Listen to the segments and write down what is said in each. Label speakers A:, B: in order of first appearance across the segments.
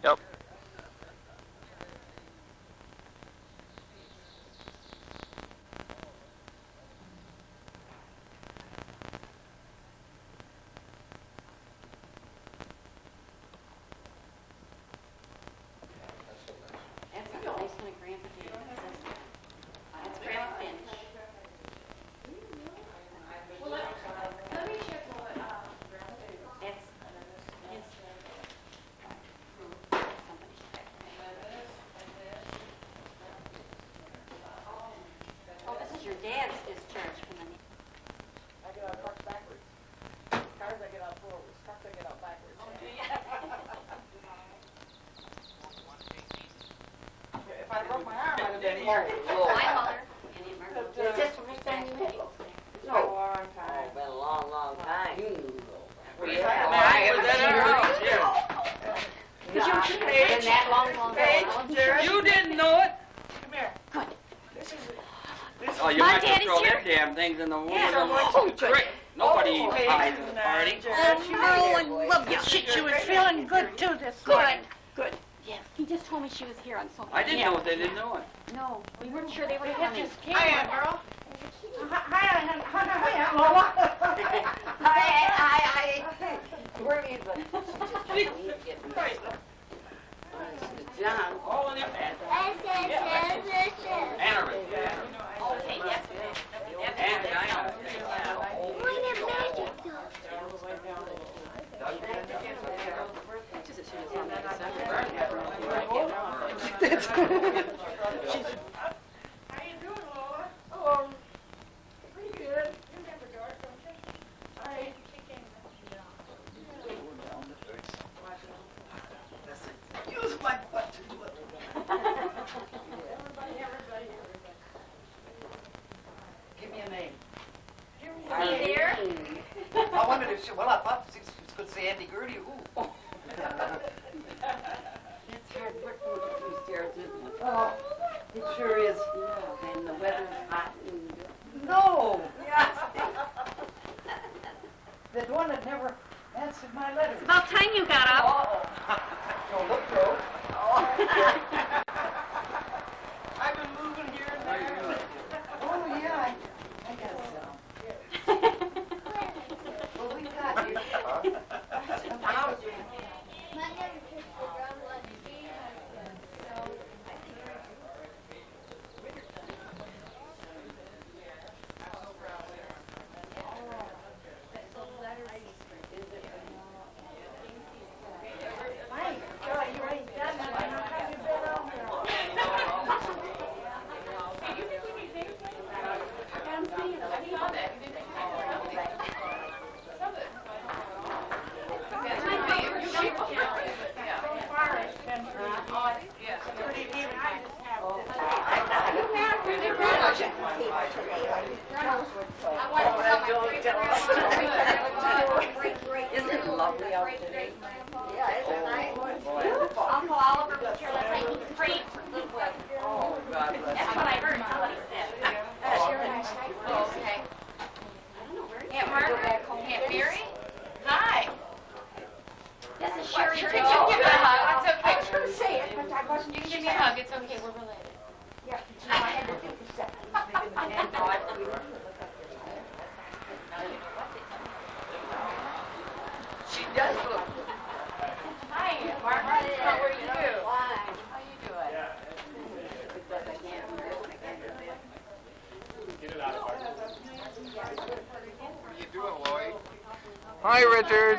A: Yep.
B: That's a nice one, Grandpa did. That's Grandpa Finch.
C: Well, let me check what,
B: That's his. Oh, this is your dad's discharge from the.
D: I get out trucks backwards. Cars I get out forwards. Trucks I get out backwards. If I broke my arm, I'd have been here.
B: My mother. Is this from his son?
D: It's been a long time.
E: It's been a long, long time.
B: Been that long.
D: You didn't know it? Come here.
B: Good.
D: This is
A: Oh, you
B: My
A: might just
B: daddy's
A: throw
B: here.
A: them damn things in the water.
B: Oh, good.
A: Great. Nobody eats pies at a party.
B: Oh, I love you.
D: She was feeling good too this morning.
B: Good. Yes. He just told me she was here on something.
A: I didn't know if they didn't know it.
B: No, we weren't sure they were
D: Hit
B: coming.
D: this camera, girl. Hi, Lola.
E: Hi. Where is it? John.
A: All in your pants. Anna.
B: Okay, yes.
A: And Diana.
D: How you doing, Lola? Oh, pretty good. You remember Doris, don't you? Hi. She came use my butt to do it. Everybody. Give me a name.
B: Is he here?
F: I wondered if she, well, I thought she could say Andy Gertie. Ooh.
E: It's hard work to get through stairs, isn't it?
F: Oh, it sure is.
E: Yeah, and the weather's hot and...
F: No. The one that never answered my letters.
B: It's about time you got up.
F: Don't look, bro. I've been moving here and there. Oh, yeah, I guess so. Well, we got you.
E: Isn't it lovely out today?
F: Yeah, isn't it nice?
B: Uncle Oliver was here last night. He prayed for Goodwood.
E: Oh, God bless
B: That's what I heard. Somebody said. Okay. Aunt Margaret? Aunt Mary? Hi. This is Sherry.
C: Sure, you can give me a hug. It's okay.
D: I was going to say it, but I wasn't.
C: You can give me a hug. It's okay. We're related.
D: Yeah, I had to think a second.
F: She does look.
C: Hi, Aunt Margaret. How are you? How you doing?
G: What are you doing, Lloyd? Hi, Richard.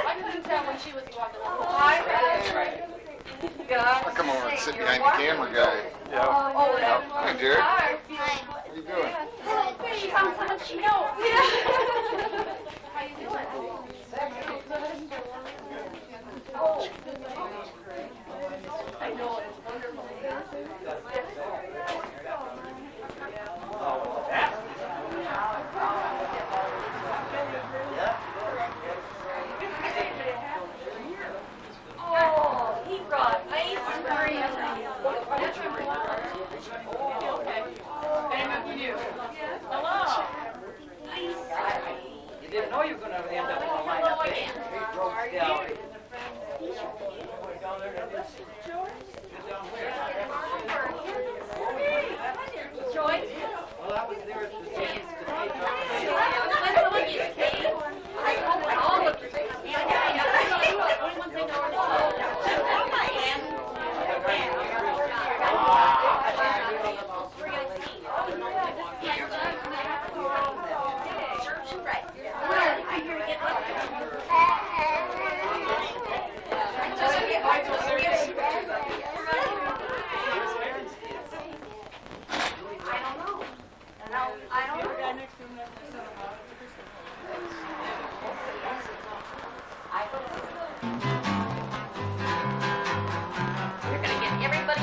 C: I couldn't tell when she was walking along.
G: I'll come over and sit behind the camera guy.
A: Yeah.
G: Hi, Jared.
C: Hi.
G: What are you doing?
C: She found someone she knows. How you doing?
D: I know, it's wonderful.
B: Oh, he brought ice cream.
C: Okay. And you.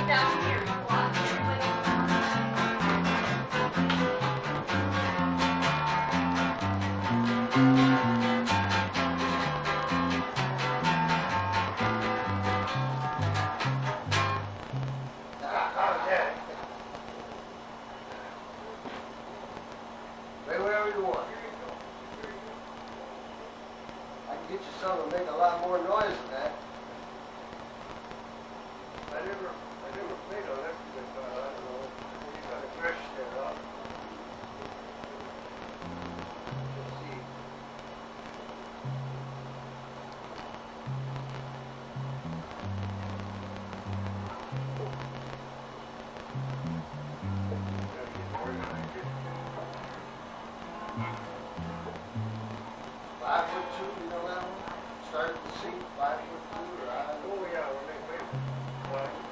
C: down here. Watch.
H: Lay wherever you want. I can get you something to make a lot more noise than that. I never played on that because I don't know. You got a fresh there, huh? Let's see. Five foot two, you know that one? Start at the seat, 5 foot 2, or I don't know. Oh, yeah, well, wait. 1,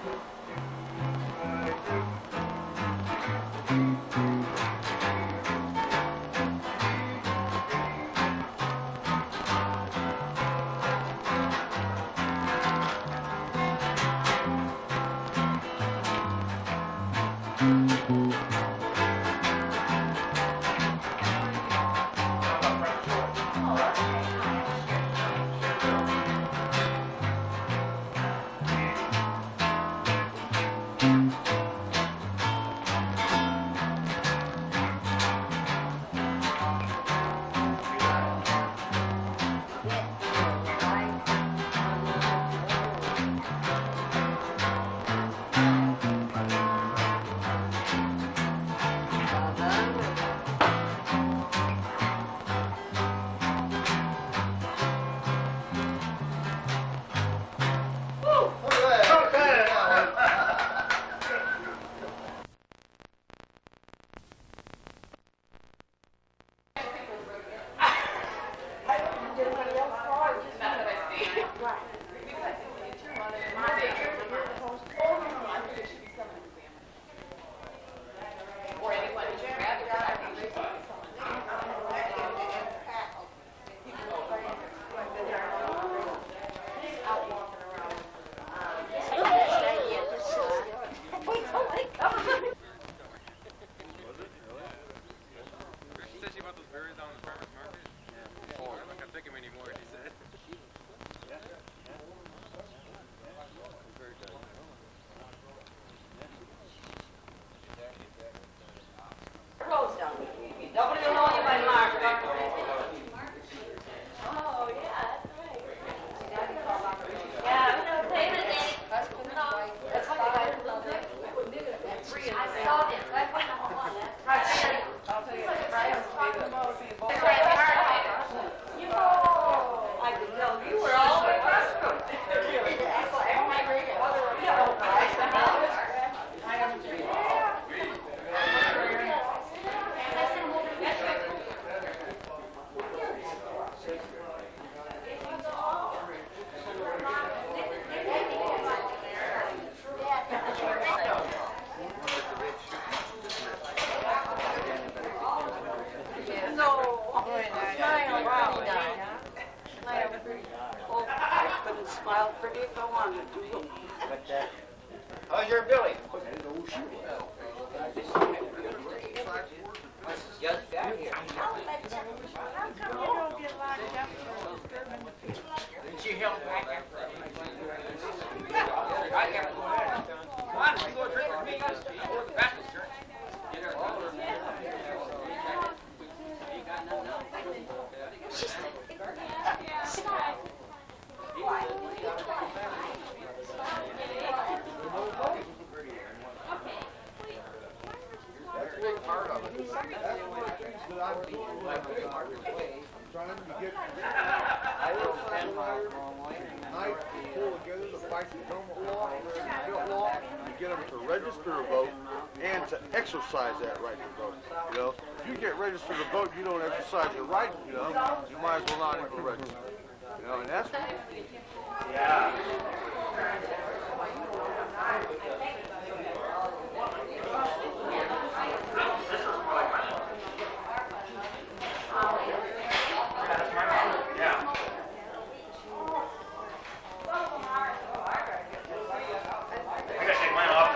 A: How's your Billy? Just back here.
D: How come you don't get locked up for disturbing the peace?
A: Didn't you help back there? Right here. Come on, we go drink with me. Baptist church. Get her all of them. You got nothing else?
G: That's a big part of it. That's one of the things that I'm doing right now. I'm trying to get
A: I live 10 miles long way.
G: night to pull together the fight the law, to get them to register to vote and to exercise that right to vote. You know, if you get registered to vote, you don't exercise your right. You know, you might as well not even register. You know, and that's
I: I gotta take mine off.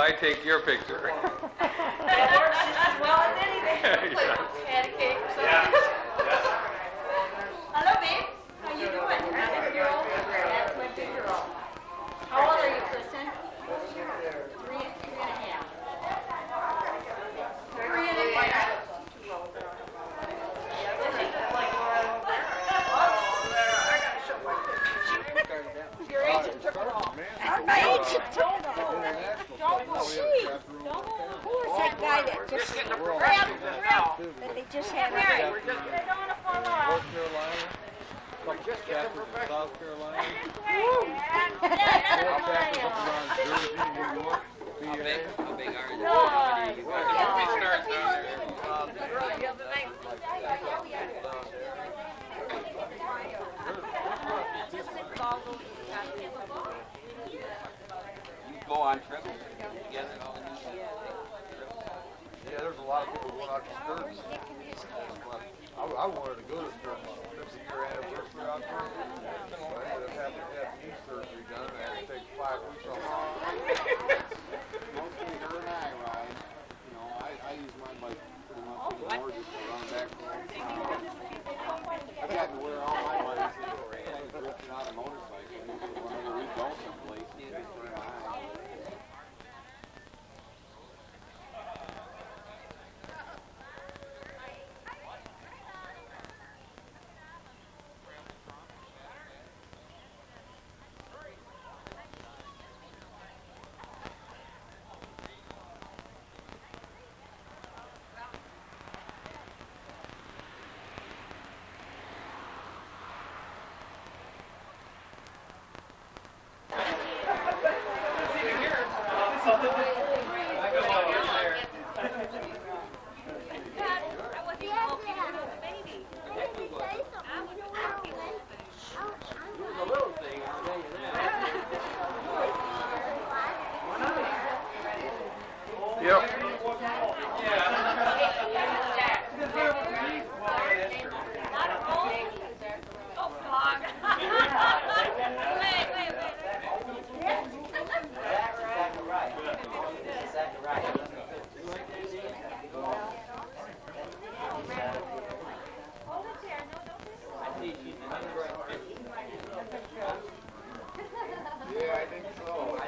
A: I take your picture.
C: That works just as well as anything. Had a cake or something. Hello, babe. How you doing? Girl. That's my big girl. How old are you, Kristen? 3 and a half. 3 and a half. Your agent took it all.
D: My agent told them. Who was that guy that just that they just had?
G: North Carolina, couple chapters in South Carolina, chapters up around Jersey, New York, PA.
A: How big are you?
D: No.
A: We start down there. You go on trips together, all the new
G: Yeah, there's a lot of people going out to Sturgis. I wanted to go to Sturgis. 50-year anniversary out there. So I ended up having to have knee surgery done. I had to take 5 weeks off.
H: Mostly her and I ride. You know, I use my bike pretty much more just to run back home. I've gotten to wear all my bikes in. I was drifting out a motorcycle. Whenever we go someplace, it's just her and I.
G: Yep.
H: Yeah, I think so.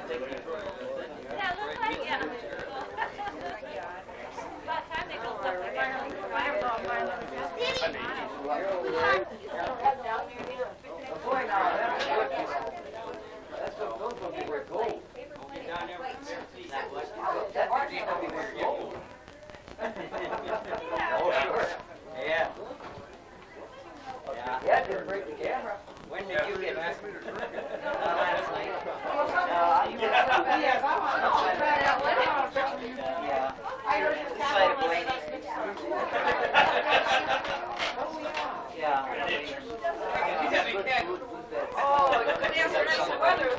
E: Yeah, didn't break the camera. When did you get back? Last night. Yeah. Side of Blaney. Yeah.
C: Oh, you could answer nice weather.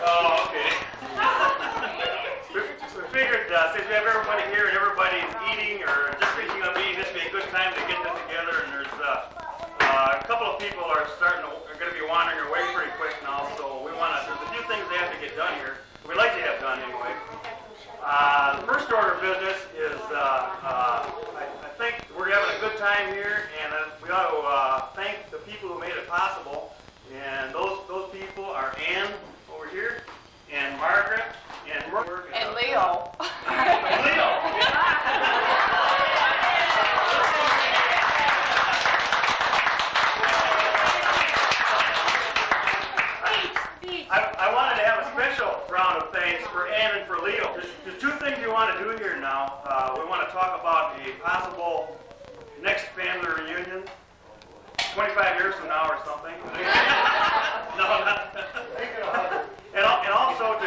I: Oh, okay. We figured since we have everybody here and everybody's eating or just finishing up eating, this would be a good time to get this together. And there's a couple of people are going to be wandering away pretty quick now, so we want to. There's a few things they have to get done here. We'd like to have done anyway. The first order of business is I think we're having a good time here, and we ought to thank the people who made it possible. And those people are Ann over here, and Margaret, and Leo. Leo.
B: speech.
I: I wanted to have a special round of thanks for Ann and for Leo. There's two things we want to do here now. We want to talk about a possible next family reunion, 25 years from now or something. No, not. And also to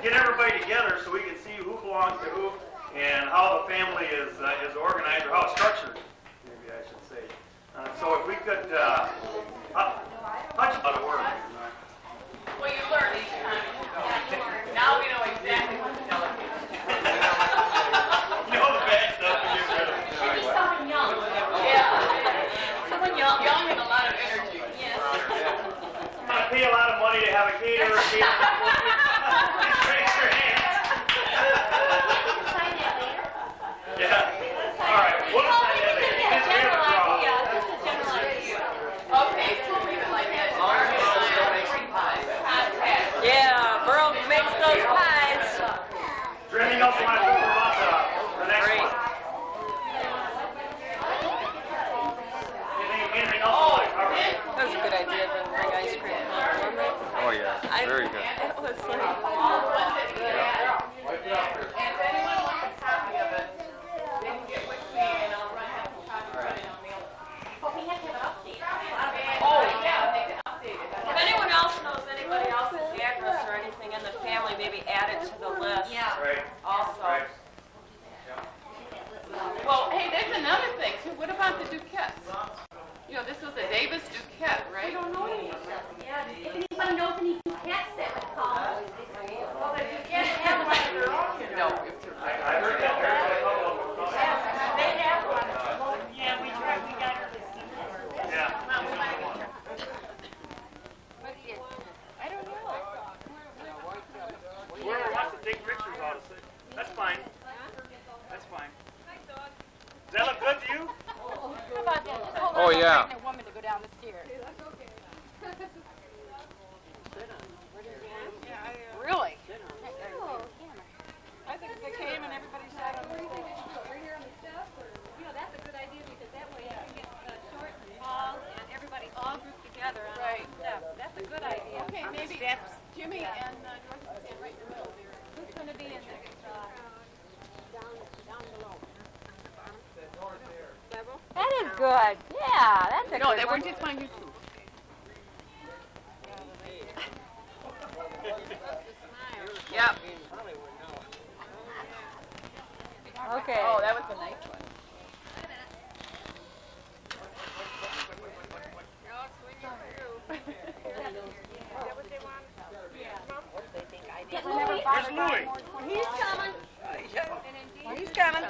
I: get everybody together so we can see who belongs to who and how the family is organized, or how it's structured, maybe I should say. So if we could touch on a word.
D: Well, you learn each time. Now we know exactly what to tell them.
I: You know the bad stuff and get rid of it.
B: Maybe someone young.
D: Yeah. Someone young and a lot of energy.
B: Yes.
I: I pay a lot of money to have a caterer. Raise your hands.
B: Sign that later.
I: Yeah. All right. We'll decide that later.
B: Get a
I: Just give it a
B: general
I: draw.
B: idea. Just a general idea.
D: Okay, so we'll leave it like that. Contact.
E: Yeah, Burl makes those pies.
I: Is there anything else you want to talk about the next
E: Great.
I: one? Anything else you want to cover?
E: That was a good idea to bring ice cream home, wasn't it?
G: Oh yeah, very good.
E: It was like,
D: All the ones that we have. And if anyone wants a copy of it, they can get with me and I'll have a copy ready and I'll mail it.
B: But we have to have it updated.
D: Oh, yeah, they can update it.
E: if anyone else knows anybody else's address or anything in the family, maybe add it to the list.
B: Yeah.
I: Right.
E: Also.
I: Right.
D: Well, hey, there's another thing too. What about the Duquettes? You know, this was a Davis Duquette, right?
B: We don't know any of them. Yeah. If anybody knows any cats that would call.
D: Well, the Duquettes have one of their own, you know.
I: I heard that. There's a couple of them.
D: They have one. Yeah, we tried. We got her this.
I: Yeah.
D: I don't know.
I: Whoever wants to take pictures ought to say. That's fine. That's fine. Does that look good to you?
C: How about that? Just hold
G: Oh,
C: on to a
G: yeah.
C: pregnant woman to go down the stairs. Really? I think they came and everybody sat on the floor.
B: You know, that's a good idea because that way you can get short and tall and everybody all grouped together on
C: Right.
B: step. That's a good idea.
C: Okay, maybe Jimmy and Dorothy will stand right in the middle there.
B: Who's going to be in there?
C: That is good. Yeah, that's a
D: No,
C: good
D: they
C: one.
D: were just on YouTube.
E: Yep.
C: Okay.
D: Oh, that was a nice one.
C: We're never bothered by
I: Louis.
C: more.
B: He's coming.
C: He's coming.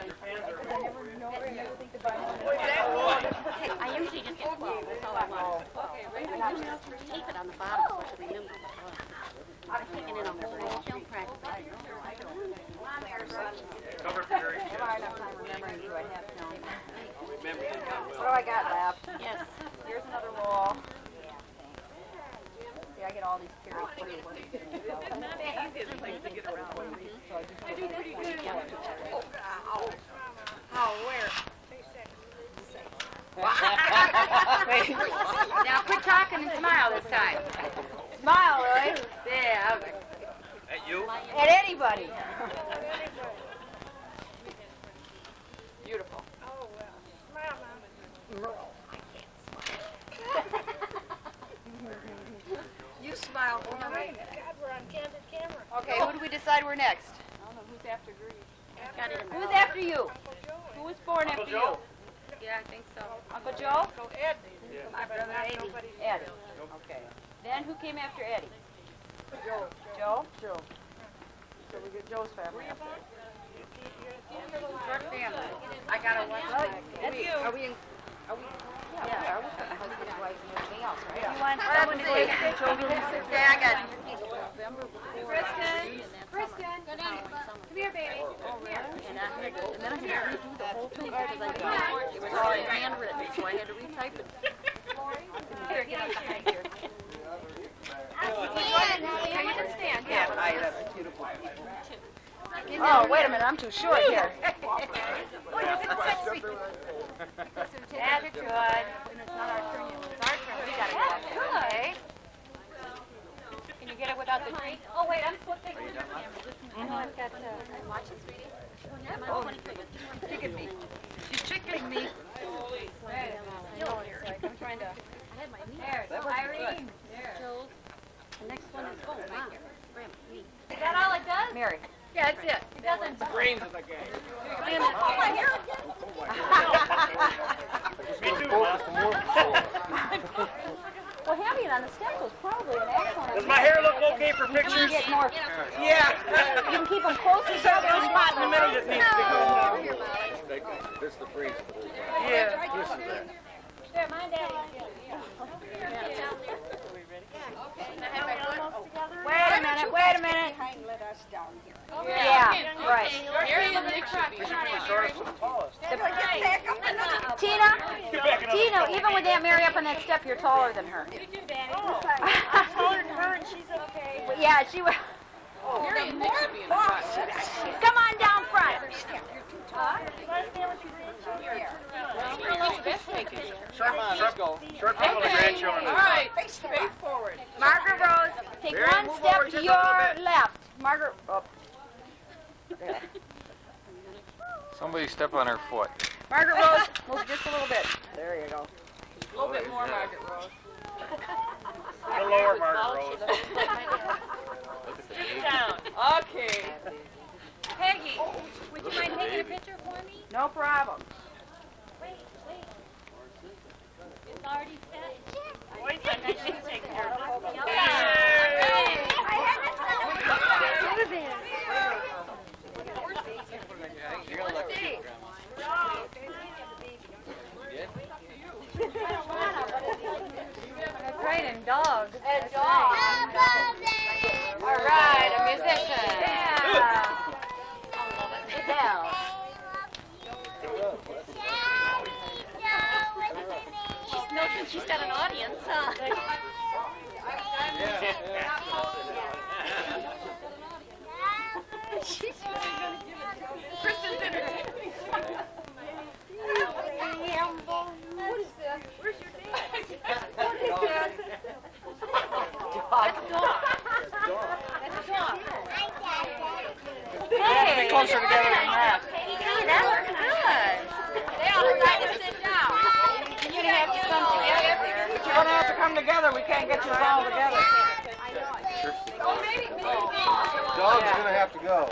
B: I usually just get 12. That's all I want. I usually just tape it on the bottom so I can remember. I'm taking it on the brain. She'll practice.
I: Cover for your
C: Have I enough time remembering who I have now? What do I got left?
B: Yes.
C: Here's another roll. See, I get all these carrots.
D: It's not the easiest place to get around.
C: I do pretty good. How? Where? Now quit talking and smile this time. Smile, Roy. Yeah.
I: At you?
C: At anybody. Beautiful. You smile for me. Okay, who do we decide we're next?
D: I don't know who's after Gertie.
B: Got it in
C: Who's after you? Who was born after you?
I: Joe?
C: Yeah, I think so. Uncle Joe? My brother Eddie. Eddie. Okay. Then who came after Eddie? Joe. Joe? Joe. So we get Joe's family after. Short family. I got a one. That's you. Are we in? Are we? Yeah. Are we? Husband, wife, and everything else, right? You want someone to take the children? Yeah, I got it. Kristen. Go down. Come here, baby. Come here.
B: And then I had to redo the whole thing because it was all handwritten, so I had to retype it.
C: Here, get up behind here. Here, you can stand. Yeah, I have a beautiful. Oh, wait a minute, I'm too short here. That's good. When it's not our turn, it's our turn. We gotta go up there, okay? Can you get it without the tree? Oh, wait, I'm supposed to take it.
B: I know I've got watch it, sweetie. I'm on 23.
C: Chicken me. She's chickling me.
B: I'm trying to. I had my knee.
C: There, Irene.
B: Joel's. The next one is Mom. Graham, me.
C: Is that all it does?
E: Mary.
C: Yeah, that's it. It doesn't.
A: Brains of the game.
C: Oh, my hair.
I: Me too, Ma.
C: Well, having it on the steps was probably an excellent.
I: Does my hair look okay for
C: You can
I: pictures?
C: get more.
A: Yeah.
C: You can keep them close to each
A: There's
C: other.
A: a spot in the middle that needs to go.
H: This is the freeze.
A: Yeah.
H: This is that.
C: There, my daddy. Wait a minute. Yeah, right.
A: We should be the shortest and the tallest.
C: Tina,
I: Get back another
C: Tina,
I: couple.
C: even with Aunt Mary up on that step, you're taller than her.
B: I'm taller than her and she's okay.
C: Yeah, she was. Come on down front.
A: Short people and grandchildren.
D: All right, face forward.
C: Margaret Rose, take
A: Mary,
C: one
A: move
C: step
A: over
C: to
A: just a
C: your
A: little bit.
C: left. Margaret, oh.
J: Somebody step on her foot.
C: Margaret Rose, move just a little bit. There you go.
D: A little bit more, Margaret Rose.
I: The lower Margaret Rose.
D: Sit down. Okay. Peggy, would you mind taking a picture for me?
C: No problem.
B: It's already set.
D: Wait a second, I should take care of this.
A: You're gonna look cute.
C: That's right, and dogs.
D: And dog. All right, a musician.
C: Yeah. Sit down.
B: She's milking. She's got an audience, huh? She's really gonna give it.
D: Kristen's entertaining.
B: What is this?
D: Where's your dad?
B: What is this?
C: Dog.
D: That's a dog.
C: Hey. Be closer together than that.
B: Hey, that looks good.
D: They all decided to sit down.
C: You're gonna have to come together.
E: But you're gonna have to come together. We can't get you all together.
D: Oh, maybe.
G: Dog's gonna have to go.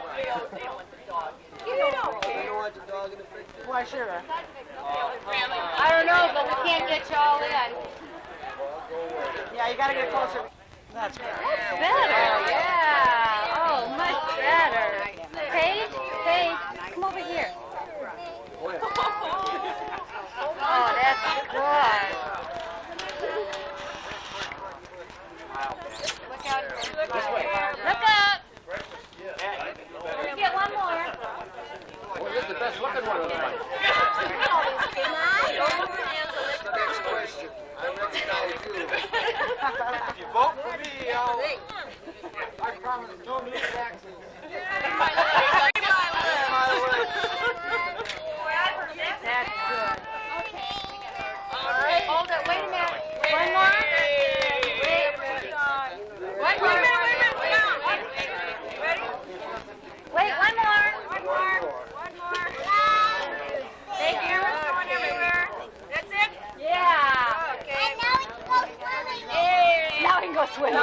E: Why, sure.
C: I don't know, but we can't get you all in.
E: Yeah, you gotta get closer. That's better.
C: Better, yeah. Oh, much better. Paige, come over here. Oh, that's good. Look out. Look up. Get one more.
A: Well, this is the best looking one of the bunch.
H: Next question. I recognize you.
A: If you vote for me, I promise no new taxes.
C: That's good.
D: All right.
C: Hold it. Wait a minute. One more. Wait one more. Wait, one more. Thank you.
D: Going everywhere. That's it?
C: Yeah.
D: Okay.
C: Now we can go swimming.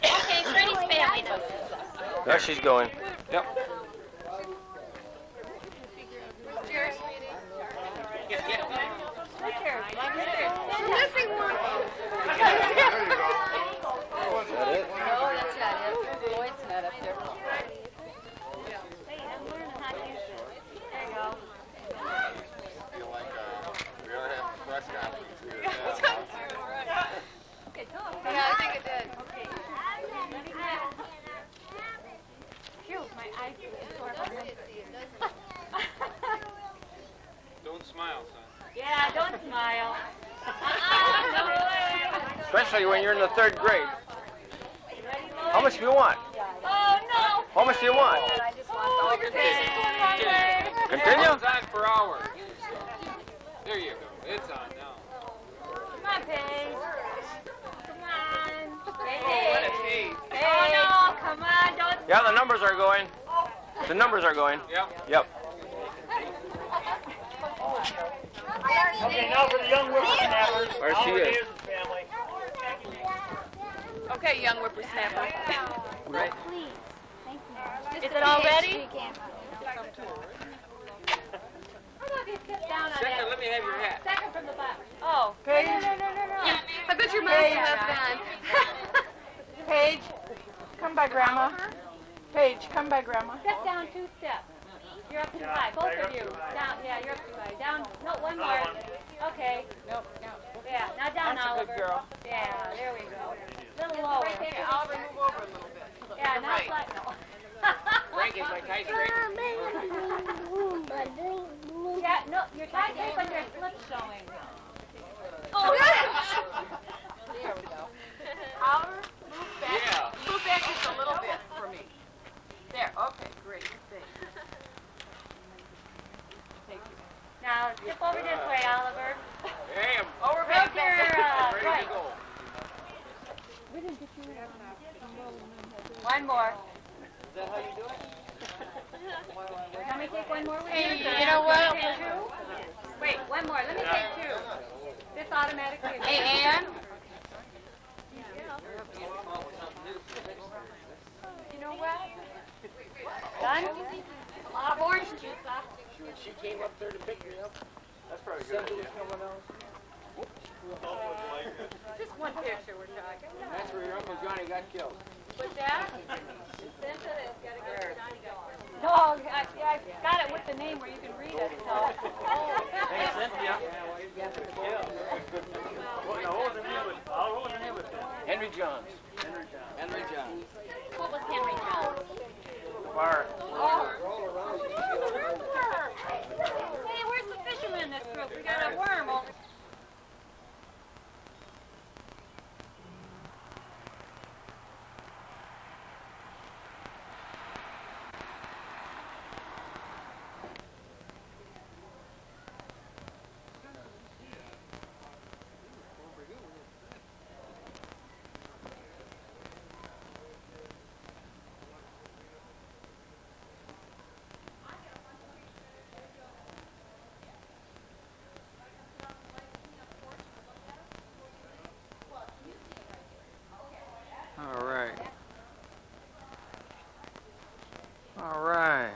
B: Okay, Freddie's family knows.
J: There she's going. Yep.
D: Cheers, sweetie.
B: Missing one.
G: There you go.
J: Is that it?
C: No, that's not it. Lloyd's not up there.
B: Hey, I'm learning how to use it.
C: There you go.
H: Feel like we ought to have a press conference here.
C: Yeah, I think it did. Okay. Phew, my eyes are sore.
A: Don't smile, son.
C: Yeah, don't smile.
J: Especially when you're in the 3rd grade. How much do you want?
C: Oh, no.
J: How much do you want?
C: Oh, your face is going wrong way.
J: Continue?
A: It's on for hours. There you go. It's on now.
J: The numbers are going.
I: Yep.
J: Yep.
A: Okay, now for the young whippersnappers.
J: Where she
A: Holidays
J: is.
A: and family.
C: Okay, young whippersnapper.
J: Right.
B: Please. Thank you.
C: Is it all ready?
E: Second, let me have your hat.
B: Second from the back.
C: Oh.
F: Paige,
B: I bet your mom's left on.
F: Paige, come by Grandma. Paige, come by Grandma.
B: Step down 2 steps. You're up to the side. Both of you. Down. Yeah, you're up to the side. Down. No, one more. Okay.
F: Nope, no.
B: Yeah. Now down,
F: That's a
B: Oliver.
F: good girl.
B: Yeah. There we go. A little lower.
C: Okay, Oliver, move over a little bit.
B: Yeah. Not like no.
E: Break it like ice break.
B: Yeah. No. Your tie tape on your slip showing.
C: Oh, there we go. Oliver, move back.
E: Yeah.
C: Move back just a little bit for me. There. Okay, great. Thanks. Thank you.
B: Now step over this way, Oliver.
E: Damn.
C: Over
B: Go
C: back
B: to your
E: Ready
B: right.
E: to go.
C: One more.
E: Is that how you do it?
B: Let me take one more with
C: Hey,
B: you.
C: you know what?
B: Take 2. Wait, one more. Let me take 2. This automatically.
C: Hey, Ann. You know what?
B: Done? A lot of orange juice, huh?
E: She came up there to pick me up.
G: That's probably a good idea.
C: Just one picture we're talking.
E: That's where your Uncle Johnny got killed.
C: What's that?
B: No, I got it with the name where you can read it, so.
I: Hey, Cynthia. What was the name of it?
J: Henry Johns.
E: Henry John.
B: What was Henry Jones?
I: Bar.
B: Hey, where's the fisherman in this group? We got a worm over.
J: All right. All right.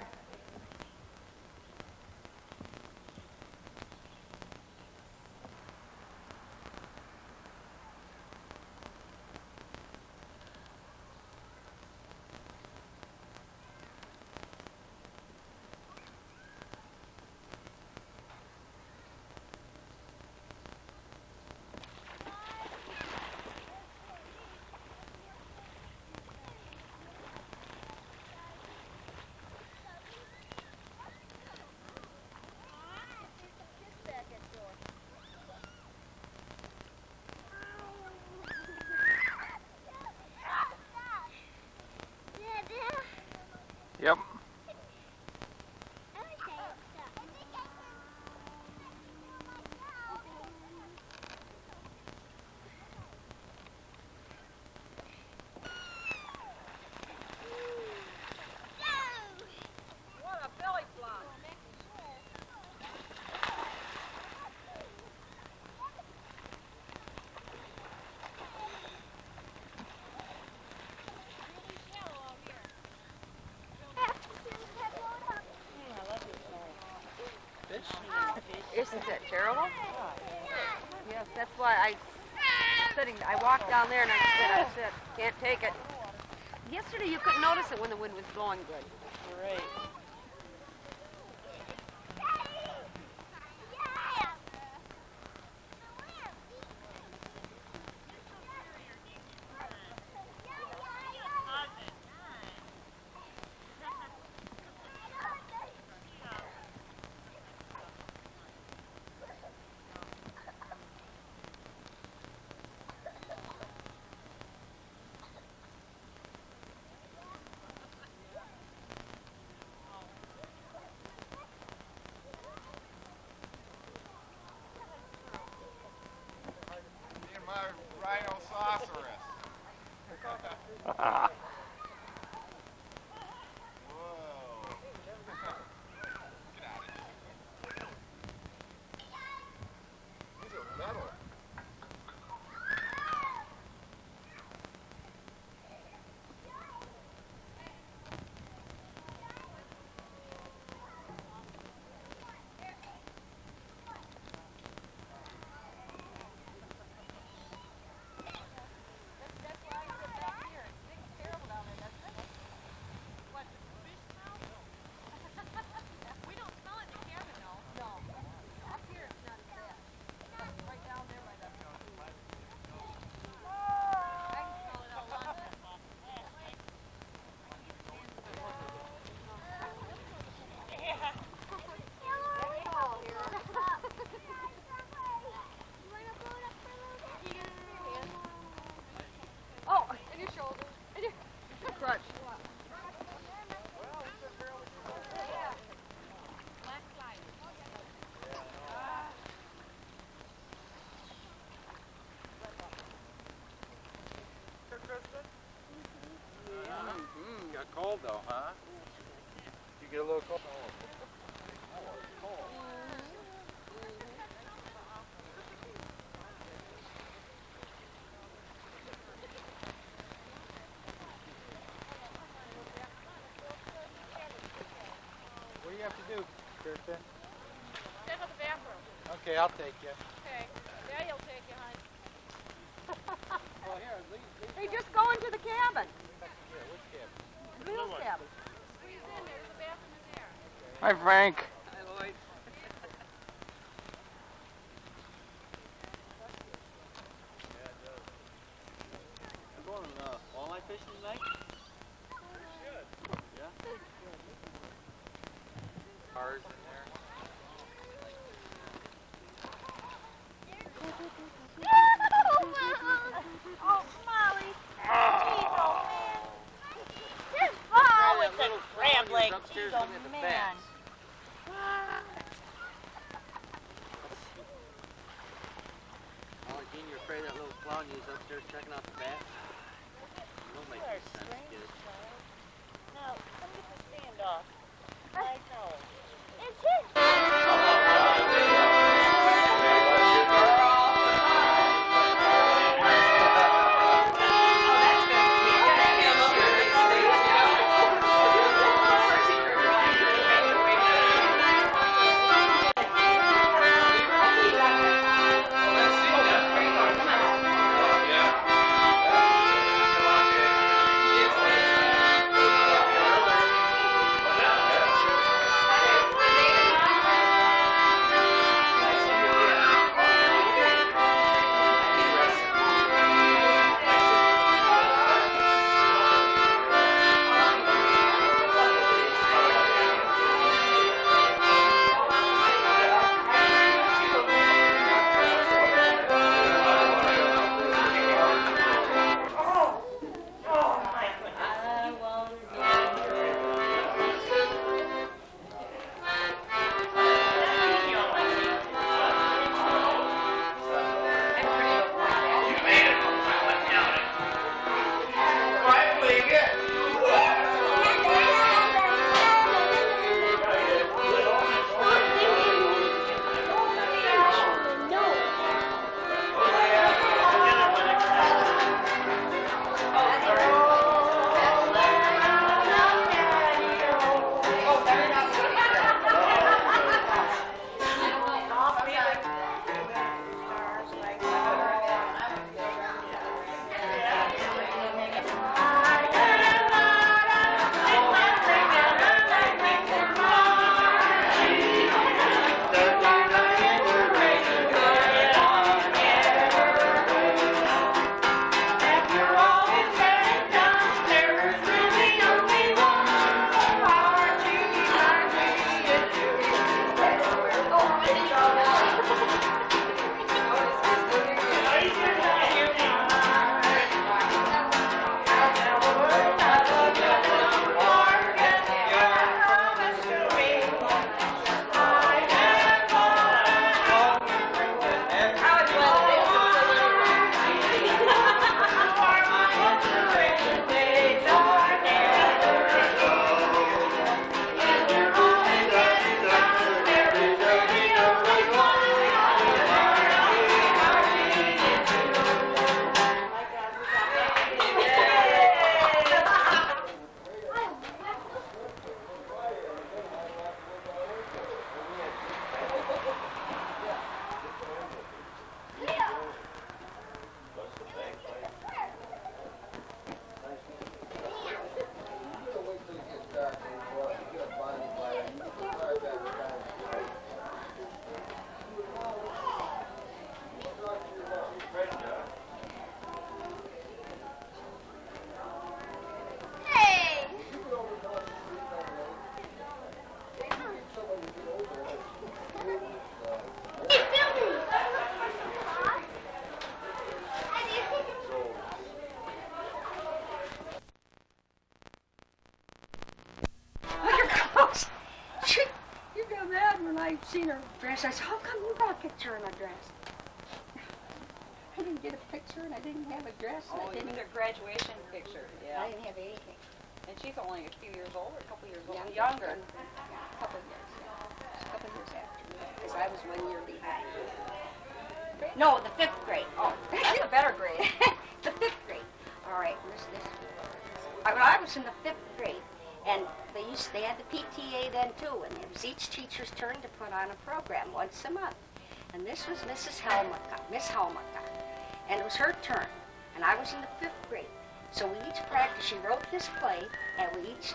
J: Yep.
C: What a belly flop.
K: Isn't that terrible? Yes, that's why I walked down there and I said, can't take it. Yesterday you couldn't notice it when the wind was blowing good.
C: Great.
H: Rhinoceros. Whoa. Cold though, huh?
G: You get a little cold.
L: What do you have to do, Kirsten?
C: Step to the bathroom.
L: Okay, I'll take you.
C: Okay. Daddy'll take you, honey.
L: Well, here, leave.
K: Hey, just go into the cabin.
L: Here, which cabin?
K: Bill's cabin.
C: Squeeze in there. There's a bathroom in there.
J: Hi, Frank.
E: Hi, Lloyd. I'm going walleye fishing tonight.
L: Cars in there.
B: Oh, Molly. He's old man. Just fall with the crab leg. He's old man.
E: Oh, Gene, you're afraid that little clown is upstairs checking out the bat? Don't make any sense, kid.
B: No, come get the standoff. I know. It's his.
K: seen her dress. I said, how come you got a picture in a dress? I didn't get a picture and I didn't have a dress. And I didn't
C: Their graduation picture,
K: I didn't have anything.
C: And she's only a few years older, a couple years older.
B: Younger. A couple years, yeah. A couple years after me, because I was 1 year behind. No, the 5th grade.
C: Oh, that's a better grade.
B: The 5th grade. All right, where's this? I was in the 5th grade, and they had the PTA then too, and it was each teacher's turn to put on a program once a month. And this was Miss Helmuth, and it was her turn, and I was in the 5th grade. So we each practiced. She wrote this play, and we each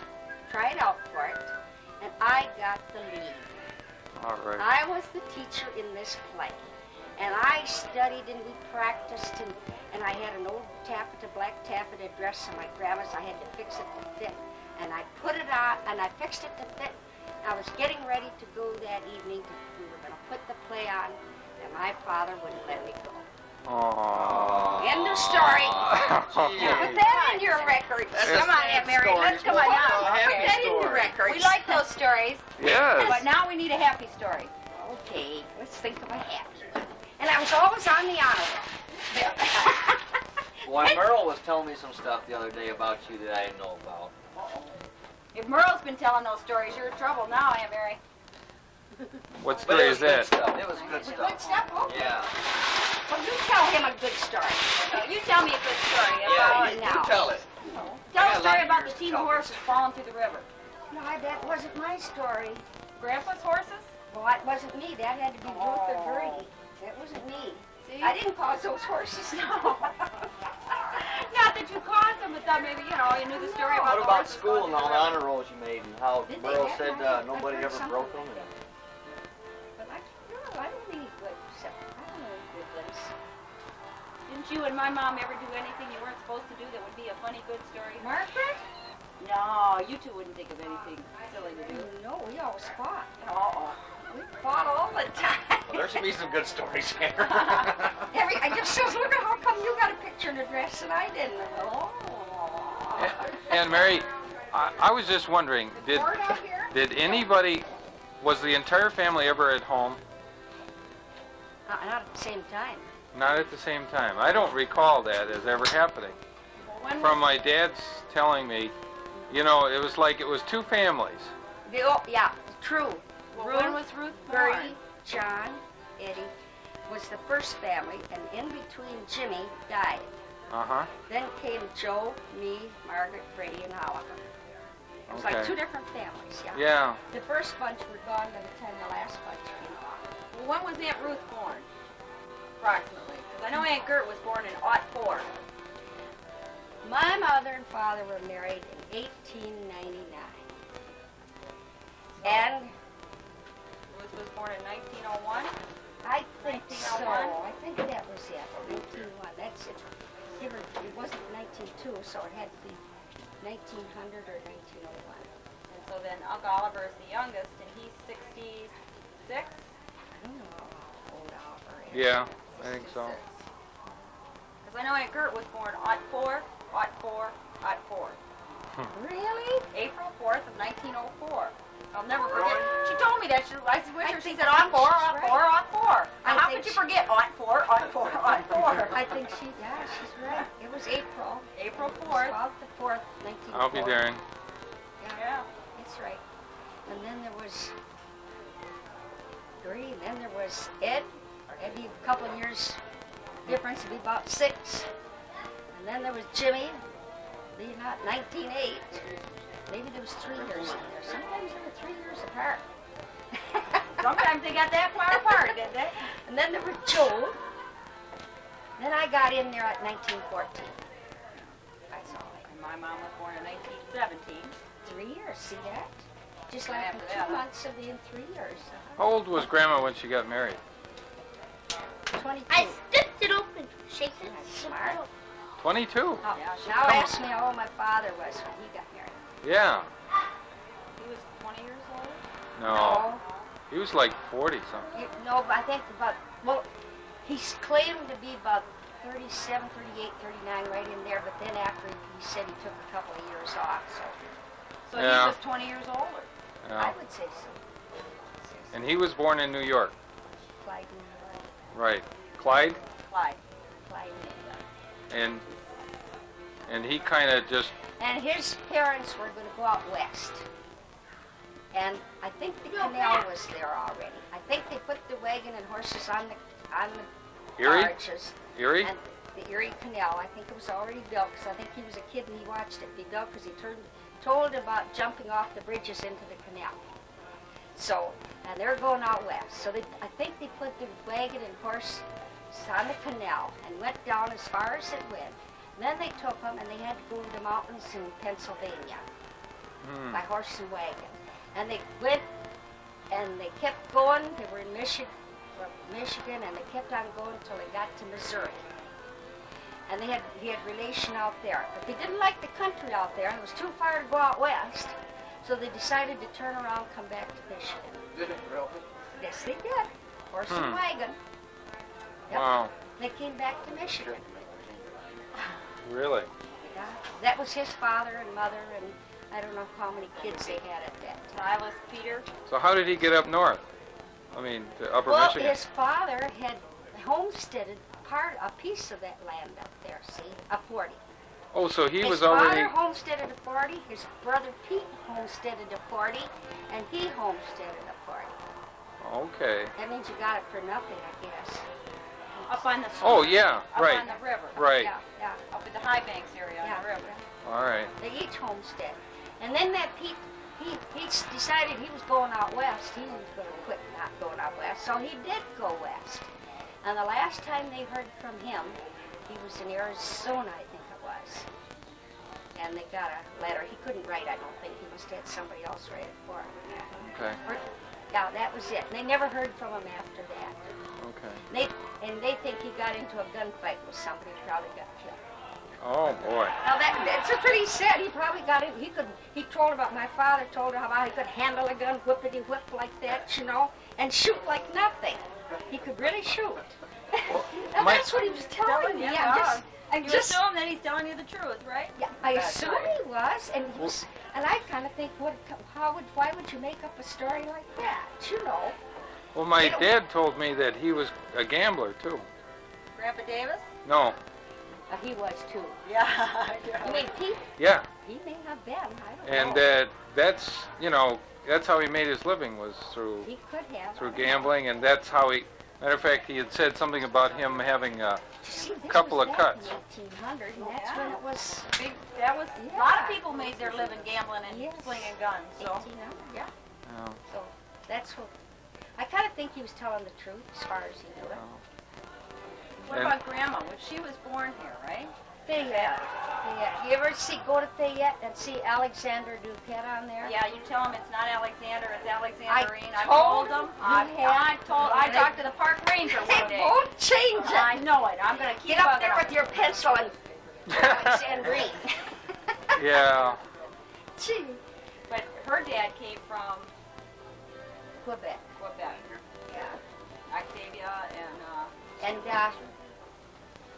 B: tried out for it, and I got the lead.
J: All right.
B: I was the teacher in this play. And I studied and we practiced, and I had an old taffeta, black taffeta dress of my grandma's. I had to fix it to fit. And I put it on, and I fixed it to fit. I was getting ready to go that evening. We were going to put the play on, and my father wouldn't let me go.
J: Aww.
B: End of story. Put that in your records. Come on, Aunt Mary. Let's come on now. Put that in your records.
C: We like those stories.
J: Yes.
C: But now we need a happy story.
B: Okay, let's think of a happy one. And I was always on the honor roll.
E: Boy, Merle was telling me some stuff the other day about you that I didn't know about.
C: If Merle's been telling those stories, you're in trouble now, Aunt Mary.
J: What
E: But
J: story
E: it was
J: is
E: good
J: that?
E: stuff. It was good
B: Good
E: stuff.
B: stuff? Okay.
E: Yeah.
B: Well, you tell him a good story.
C: So you tell me a good story
E: Yeah,
C: about
E: you
B: now.
E: tell it.
C: Tell
E: I
C: a
E: got
C: story
E: a lot
C: about
E: of
C: the
E: years
C: team
E: to
C: of
E: tell
C: horses falling through the river.
B: No, that wasn't my story.
C: Grandpa's horses?
B: Well, it wasn't me. That had to be Ruth or Gertie. That wasn't me.
C: See?
B: I didn't cause those horses.
C: No. Not that you caused them, but that maybe, you know, you knew the story about
E: What
C: the
E: about
C: horses
E: school
C: going
E: and all
C: through
E: the
C: river.
E: honor rolls you made and how
B: Did they
E: Merle
B: have
E: said
B: one?
E: nobody
B: I've heard
E: ever
B: something.
E: broke them?
B: But I don't know any good stuff. I don't know any good ones.
C: Didn't you and my mom ever do anything you weren't supposed to do that would be a funny, good story?
B: Margaret?
C: No, you two wouldn't think of anything silly to do.
B: No, we always fought.
C: Uh-oh.
B: We fought all the time.
E: Well, there should be some good stories here.
B: I just says, look at how come you got a picture in the dress and I didn't. Oh.
J: And Mary, I was just wondering,
B: Board out here?
J: did anybody, was the entire family ever at home?
B: Not at the same time.
J: Not at the same time. I don't recall that as ever happening.
C: When
J: From my dad's telling me, you know, it was like it was two families.
B: Yeah, true.
C: when was Ruth born?
B: Gertie, John, Eddie was the first family, and in between Jimmy died.
J: Uh-huh.
B: Then came Joe, me, Margaret, Freddie, and Oliver. It was like
J: Okay.
B: 2 different families, yeah.
J: Yeah.
B: The first bunch were gone by the time the last bunch came along.
C: Well, when was Aunt Ruth born? Approximately. Because I know Aunt Gert was born in '04.
B: My mother and father were married in 1899. And
C: Ruth was born in 1901.
B: I think so.
C: 1901?
B: I think that was it. 1901. That's it. It wasn't 1902, so it had to be 1900 or 1901.
C: And so then Uncle Oliver is the youngest, and he's 66?
B: I don't know how old Oliver is.
J: Yeah, I think so.
C: Because I know Aunt Gert was born '04.
B: Really?
C: April 4th of 1904. I'll never forget. She told me that. I said,
B: I
C: she
B: think
C: said, '04.
B: she's right.
C: Now, how could you forget '04?
B: I think she's right. It was April.
C: April
B: It was
C: 4th.
B: about the 4th, 1904.
J: I'll be there.
C: Yeah.
B: That's right. And then there was Gertie, and then there was Ed. Eddie, a couple of years difference, it'd be about 6. And then there was Jimmy, maybe not 1908. Maybe there was 3 years in there. Sometimes they were 3 years apart.
C: Sometimes they got that far apart, did they?
B: And then there was Joe. Then I got in there at 1914. That's all.
C: And my mom was born in 1917.
B: 3 years, see that? Just
C: Right
B: like
C: after
B: in
C: that,
B: 2
C: huh?
B: months of being 3 years.
J: How old was Grandma when she got married?
B: 22.
M: I stripped it open. Shake it.
B: That's smart.
J: 22.
B: Oh, now ask me how old my father was when he got married.
J: Yeah.
C: He was 20 years old?
J: No. He was like 40 something.
B: No, but I think about, well, he's claimed to be about 37, 38, 39 right in there, but then after he said he took a couple of years off, so
C: So
J: Yeah.
C: he was 20 years older.
J: Yeah.
B: I would say so.
J: And he was born in New York.
B: Clyde,
J: Right. Clyde?
C: Clyde.
B: Clyde,
J: And And he kind of just,
B: And his parents were going to go out west. And I think the canal was there already. I think they put the wagon and horses on the
J: Erie?
B: barges.
J: Erie?
B: And the Erie Canal, I think it was already built, because I think he was a kid and he watched it be built, because he told about jumping off the bridges into the canal. So, and they're going out west. So I think they put the wagon and horse on the canal and went down as far as it went. And then they took them and they had to go to the mountains in Pennsylvania by horse and wagon. And they went and they kept going. They were in Michigan, and they kept on going until they got to Missouri. And he had relation out there. But they didn't like the country out there, and it was too far to go out west. So they decided to turn around and come back to Michigan.
H: Did it really?
B: Yes, they did. Horse and wagon. Yep.
J: Wow.
B: They came back to Michigan.
J: Really?
B: Yeah. That was his father and mother, and I don't know how many kids they had at that time.
C: Silas, Peter.
J: So how did he get up north? I mean, to upper
B: Well,
J: Michigan?
B: his father had homesteaded a piece of that land up there, see, a 40.
J: Oh, so he was
B: His
J: already...
B: father homesteaded a 40, his brother Pete homesteaded a 40, and he homesteaded a 40.
J: Okay.
B: That means you got it for nothing, I guess.
C: Up on the
J: Oh, yeah,
C: up
J: right.
C: on the river.
J: Right.
B: Yeah, yeah.
C: Up at the High Banks area on
B: Yeah.
C: the river.
J: All right.
B: They each homestead. And then that Pete, he decided he was going out west. He was going to quit not going out west, so he did go west. And the last time they heard from him, he was in Arizona, I think it was. And they got a letter. He couldn't write, I don't think. He must have had somebody else write it for him.
J: Okay.
B: Yeah, that was it. And they never heard from him after that.
J: Okay.
B: They think he got into a gunfight with somebody, probably got killed.
J: Oh, boy.
B: Now that's what he said. He probably got it. He told about my father told her how he could handle a gun, whippity whip like that, you know, and shoot like nothing. He could really shoot. And that's what he was telling me.
C: You assume that he's telling you the truth, right?
B: Yeah, I assume he was, and I kind of think, why would you make up a story like that? You know.
J: Well, my dad told me that he was a gambler, too.
C: Grandpa Davis?
J: No.
B: He was too.
C: Yeah.
B: You mean Pete?
J: Yeah.
B: He may have been. I don't
J: And
B: know.
J: that's, you know, that's how he made his living, was through
B: He could have.
J: through gambling, and that's how he... Matter of fact, he had said something about him having a couple of cuts.
B: 1800, and that's when it was
C: big. That was a lot of people made their living gambling and slinging guns. So
B: 1800, yeah. So that's what I kind of think he was telling the truth as far as he knew it.
C: what about Grandma? Well, she was born here, right?
B: Fayette. You ever go to Fayette and see Alexander Duquette on there?
C: Yeah, you tell him it's not Alexander, it's Alexandrine. I
B: told
C: told them.
B: you
C: I
B: had.
C: talked to the park ranger one day.
B: They won't change it.
C: I know it. I'm going to keep
B: Get up
C: bugging
B: there
C: them.
B: with your pencil and Alexandrine.
J: Yeah.
B: Gee.
C: But her dad came from
B: Quebec.
C: Quebec.
B: Yeah.
C: Octavia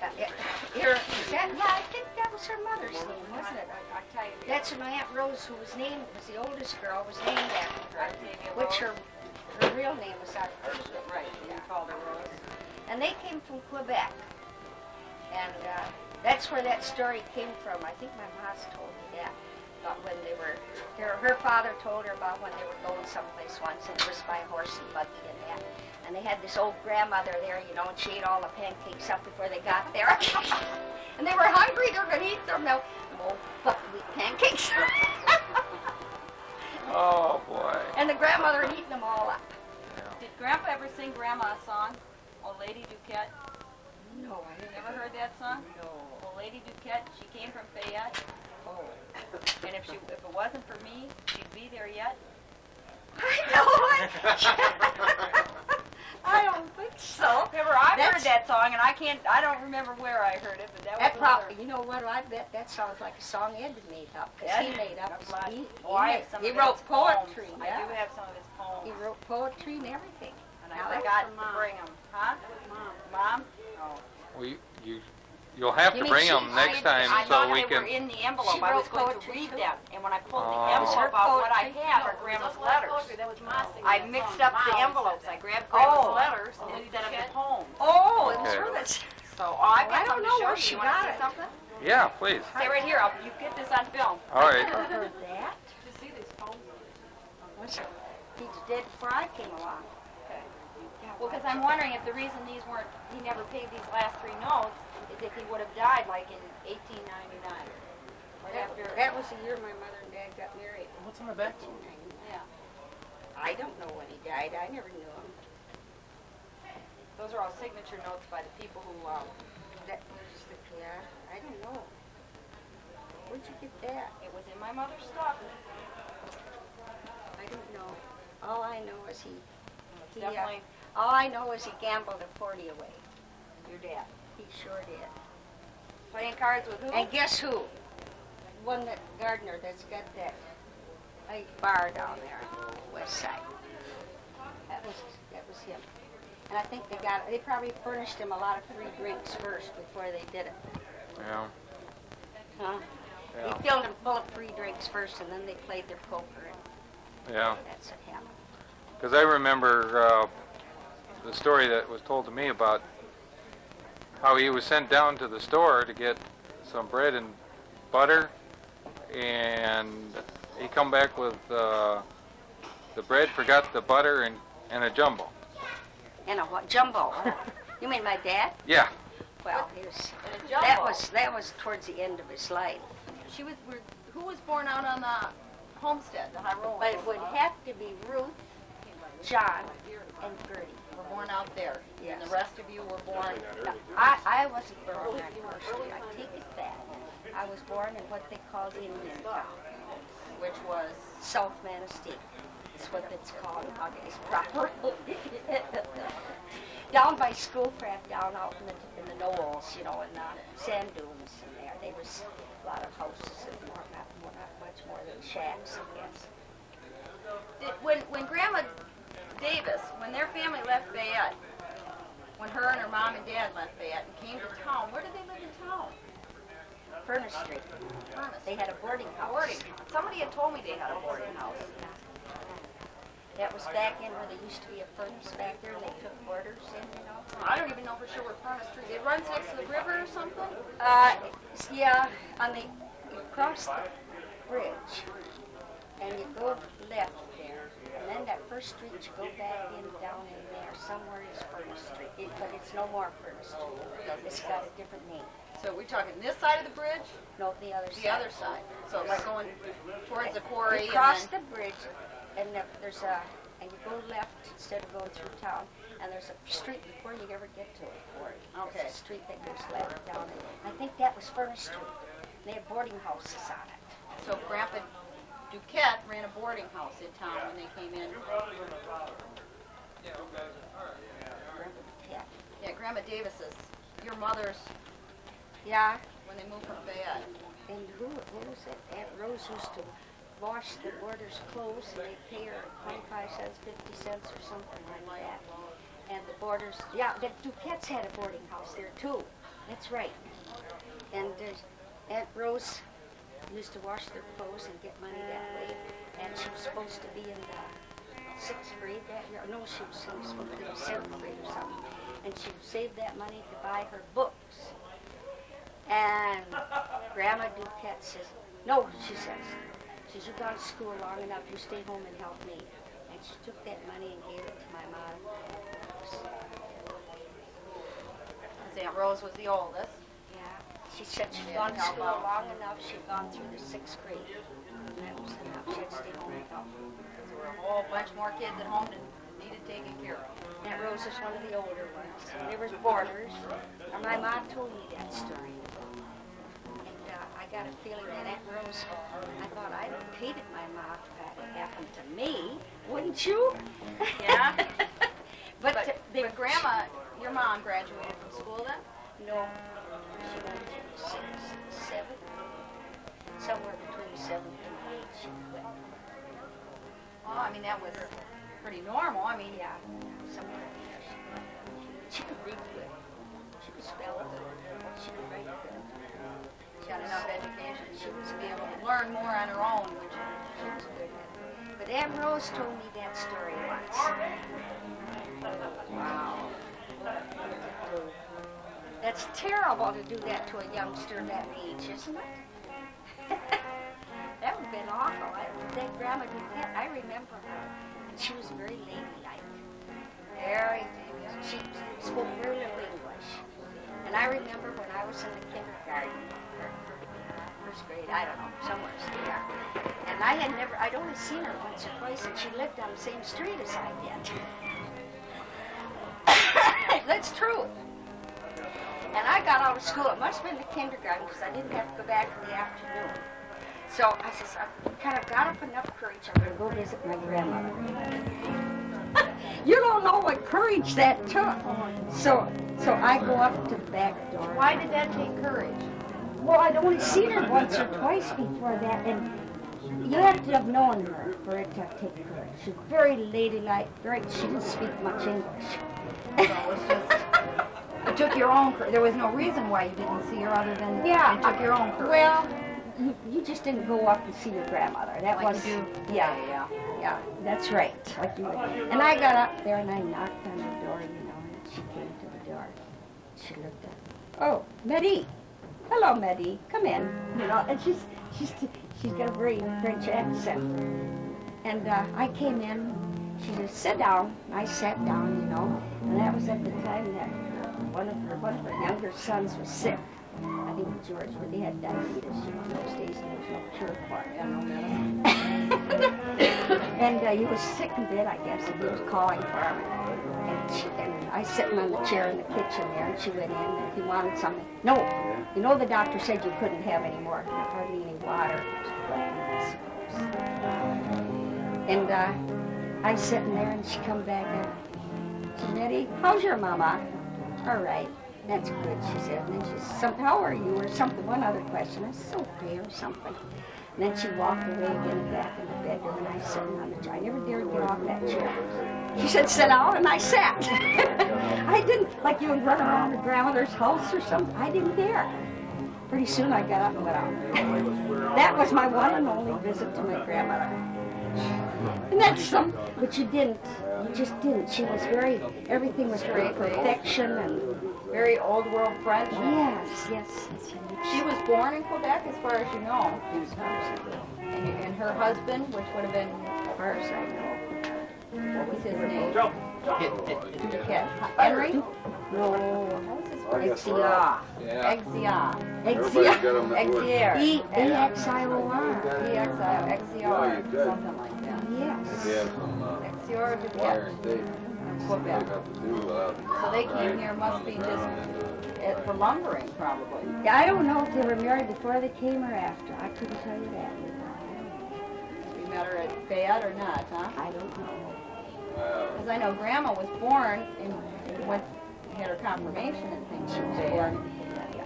C: and
B: I think that was her mother's name, wasn't it?
C: Octavia.
B: That's my Aunt Rose, who was the oldest girl, was named after her,
C: Octavia
B: which
C: Rose.
B: her real name was Octavia.
C: Right, you called her Rose.
B: And they came from Quebec. And that's where that story came from. I think my mom's told me that. About when they were, her father told her about when they were going someplace once, and it was by horse and buggy and that. And they had this old grandmother there, you know, and she ate all the pancakes up before they got there. And they were hungry, they were going to eat them. Now, old buckwheat pancakes.
J: Oh, boy.
B: And the grandmother had eaten them all up.
C: Did Grandpa ever sing Grandma a song? Old Lady Duquette?
B: No, I
C: Never heard that song?
B: No.
C: Old Lady Duquette, she came from Fayette.
B: Oh.
C: And if it wasn't for me, she'd be there yet.
B: I know it. I don't think so.
C: I've heard that song, and I don't remember where I heard it, but that was
B: probably, you know what, I bet that sounds like a song Ed made up, because he made up, he wrote poetry.
C: I do have some of his poems.
B: He wrote poetry and everything.
C: And I forgot to bring them. Huh? Mom? Oh.
J: Well, you'll have to bring them next time
C: I
J: so
C: thought
J: we
C: they
J: can...
C: were in the envelope. I was going to read them. And when I pulled the
J: Oh.
C: envelope out, what I have are Grandma's letters. I mixed up the envelopes. I grabbed Grandma's letters instead of the poems.
B: Oh, it was
J: Okay.
B: hers.
C: So I
B: I don't know where she
C: You want to
B: got
C: see
B: it.
C: something?
J: Yeah, please.
C: Stay right here. You get this on film.
J: All right.
B: Never heard that.
C: Did you see these phones?
B: Was it? He did before I came along.
C: Well, because I'm wondering if the reason he never paid these last 3 notes is if he would have died like in 1899. Right after.
B: That was the year my mother and dad got married.
L: What's on the back?
C: Yeah.
B: I don't know when he died. I never knew him.
C: Those are all signature notes by the people who,
B: Yeah, I don't know. Where'd you get that?
C: it was in my mother's stuff.
B: I don't know. All I know is
C: Definitely
B: all I know is he gambled a 40 away.
C: your dad.
B: He sure did.
C: Playing cards with who?
B: And guess who? One that Gardner that's got that bar down there on the west side. That was him. And I think they probably furnished him a lot of free drinks first before they did it.
J: Yeah.
B: Huh?
J: Yeah.
B: They filled him full of free drinks first, and then they played their poker, and
J: Yeah.
B: that's what happened.
J: Because I remember the story that was told to me about how he was sent down to the store to get some bread and butter, and he come back with the bread, forgot the butter, and a jumbo.
B: And a what? Jumbo. You mean my dad?
J: Yeah.
B: Well, he was.
C: And a jumbo.
B: That was towards the end of his life.
C: Who was born out on the homestead, the high roll?
B: But it would have to be Ruth, John, and Gertie.
C: Were born out there.
B: Yes.
C: And the rest of you were born.
B: I wasn't born on that first. I take it back. I was born in what they called Indian Town,
C: Which was
B: South Manistee. That's what it's called nowadays properly. Down by Schoolcraft, down out in the knolls, in the sand dunes in there. There was a lot of houses and not much more than shacks, I guess.
C: when Grandma Davis, when their family left Fayette, when her and her mom and dad left Fayette and came to town, where did they live in town?
B: Furnace Street.
C: Furnace.
B: They had a boarding house.
C: Somebody had told me they had a boarding house.
B: That was back in where there used to be a furnace back there, and they took boarders in,
C: I don't even know for sure where Furnace Street. It runs next to the river or something.
B: Yeah, you cross the bridge, and you go left there, and then that first street you go back down in there. Somewhere is Furnace Street, but it's no more Furnace Street. It's got a different name.
C: So we're talking this side of the bridge?
B: No, the other side.
C: The other side. So like going towards the quarry.
B: You cross the bridge, and there's and you go left instead of going through town, and there's a street before you ever get to it.
C: Okay.
B: It's a street that goes left down there. I think that was Furnace Street. They had boarding houses on it.
C: So Grandpa Duquette ran a boarding house in town when they came in. Yeah, Grandma Davis's, your mother's.
B: Yeah.
C: When they moved from Fayette.
B: And what was it? Aunt Rose used to wash the boarders' clothes, and they'd pay her 25 cents, 50 cents, or something like that. And the boarders, yeah, the Duquettes had a boarding house there too. That's right. And Aunt Rose used to wash their clothes and get money that way. And she was supposed to be in the 6th grade that year. No, she was supposed to be in the 7th grade or something. And she saved that money to buy her books. And Grandma Duquette says, no, she says, you've gone to school long enough, you stay home and help me. And she took that money and gave it to my mom.
C: Because Aunt Rose was the oldest.
B: Yeah. She said she'd gone to school long enough, she'd gone through the 6th grade. And that was enough. She had to stay home and help me.
C: Because there were a whole bunch more kids at home that needed taken care of.
B: Aunt Rose was one of the older ones. And there was boarders. And my mom told me that story. I got a feeling that Aunt Rose, I thought I'd have hated my mom if that had happened to me, wouldn't you?
C: Yeah.
B: but
C: Grandma, your mom graduated from school then?
B: No. She went to 6th, 7th. Somewhere between 7th and 8th she quit.
C: Well, I mean, that was pretty normal. I mean,
B: yeah, somewhere in there she quit. She could read good. She could spell good. She could write good.
C: She had enough education. She was able to learn more on her own, which
B: she was good at. But Aunt Rose told me that story once. Wow. That's terrible to do that to a youngster that age, isn't it? That would have been awful. That grandma did that. I remember her. She was very ladylike. Very, she spoke very little English. And I remember when I was in the kindergarten, or first grade, I don't know, somewhere there. And I'd only seen her once or twice, and she lived on the same street as I did. That's true. And I got out of school, it must have been the kindergarten, because I didn't have to go back in the afternoon. So I says, I kind of got up enough courage, I'm going to go visit my grandmother. You don't know what courage that took. So I go up to the back door.
C: Why did that take courage?
B: Well, I'd only seen her once or twice before that, and you have to have known her for it to take courage. She's very ladylike, she didn't speak much English.
C: So it was just, it took your own courage. There was no reason why you didn't see her other than it took your own courage.
B: Well, you just didn't go up and see your grandmother. That
C: like
B: was,
C: you do.
B: Yeah, that's right. Like you would. And I got up there and I knocked on the door, and she came to the door. She looked up. Oh, Meddy. Hello, Meddy. Come in. And she's got a very French accent. And I came in. She said, "Sit down." And I sat down, And that was at the time that one of her younger sons was sick. I think George, but he had diabetes. In those days, there was no cure for it. No medicine. And he was sick in bed, I guess, and he was calling for him. And I sitting on the chair in the kitchen there, and she went in, and he wanted something. No, the doctor said you couldn't have any more, hardly any water. I suppose. And I sitting there, and she come back and she said, "Eddie, how's your mama?" "All right. That's good," she said. And then she said, "How are you?" or something, one other question. I said, "Okay," or something. And then she walked away again back in the bedroom, and I sat on the chair. I never dared get off that chair. She said, "Sit down," and I sat. I didn't, like you would run around the grandmother's house or something. I didn't dare. Pretty soon I got up and went out. That was my one and only visit to my grandmother. And that's something, but you just didn't. She was everything was very perfection and
C: very old world French.
B: Yes.
C: She was born in Quebec, as far as you know.
B: He was
C: And her husband, which would have been,
B: as far as I know.
C: what was his name?
B: Henry? No.
C: What was his first name?
B: Exia.
C: Exier.
B: E-X-I-O-R.
C: Exior, something like that.
B: Yes.
C: Exior de Quebec. So they came here, must be just for lumbering, probably.
B: I don't know if they were married before they came or after. I couldn't tell you that.
C: You met her at Fayette or not, huh?
B: I don't know.
C: Because I know Grandma was born and had her confirmation and things.
B: She was born in Canada.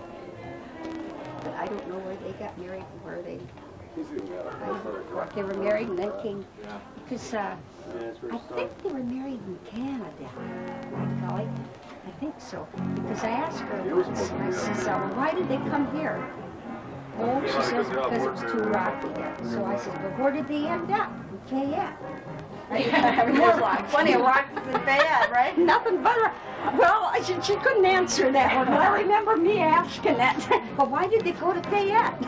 B: But I don't know where they got married and where they... If they were married and then came... Because I think they were married in Canada, my golly. I think so. Because I asked her once, and I says, "Why did they come here?" "Oh," she says, "because it was too rocky there." So I said, "Well, where did they end up?" "In Fayette."
C: More like plenty of rocks in Fayette, right?
B: Nothing but well, she couldn't answer that one. But I remember me asking that. But why did they go to Fayette?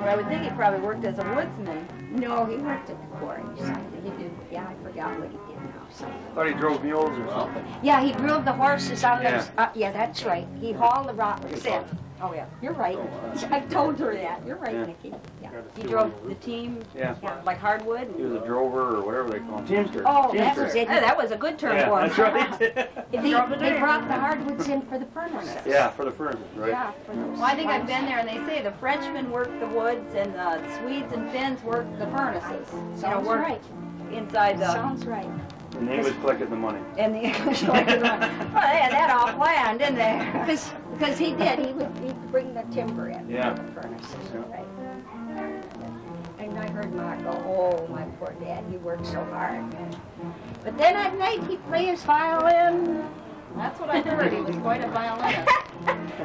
C: Well, I would think he probably worked as a woodsman.
B: No, he worked at the quarry. He did. Yeah, I forgot what he did now. Something.
G: Thought he drove mules or something.
B: Yeah, he drove the horses on those. Yeah, that's right. He hauled the rocks in.
C: Oh, yeah.
B: You're right. I told her that. You're right, Nikki. Yeah.
C: He drove the team, like hardwood.
G: He was a drover or whatever they call him. Teamster.
B: Oh, that was it.
C: Oh, that was a good term for him.
G: That's right.
B: They brought the hardwoods in for the furnaces.
G: Yeah, for the furnaces, right?
B: Yeah, for those.
C: Well, I think I've been there, and they say the Frenchmen work the woods, and the Swedes and Finns work the furnaces.
B: Sounds right.
C: Inside the...
B: Sounds right.
G: And the English collected the money.
C: And the English collected the money. Well, they had that all planned, didn't they?
B: Because he did. He'd bring the timber in
G: Yeah.
B: for the furnaces. Yeah. Right. And I heard Ma go, "Oh, my poor dad, he worked so hard." But then at night he'd play his violin.
C: That's what I heard. He was quite a violinist.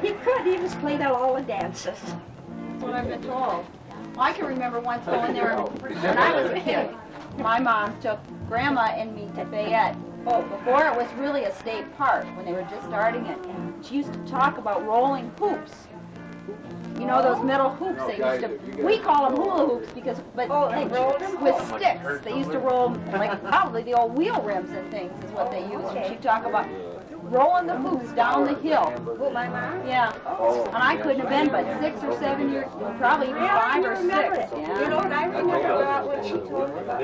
B: He could. He was playing at all the dances.
C: That's what I've been told. Well, I can remember once going there when I was a kid. My mom took Grandma and me to Fayette Oh, before it was really a state park when they were just starting it. And she used to talk about rolling hoops. You know those metal hoops they used to, we call them hula hoops because, but they rolled them with sticks. They used to roll, like probably the old wheel rims and things is what they used. And she'd talk about rolling the hoops down the hill.
B: Who, my mom?
C: Yeah. And I couldn't have been but 6 or 7 years, probably even 5 or 6. Yeah.
B: You know what I remember when she told me about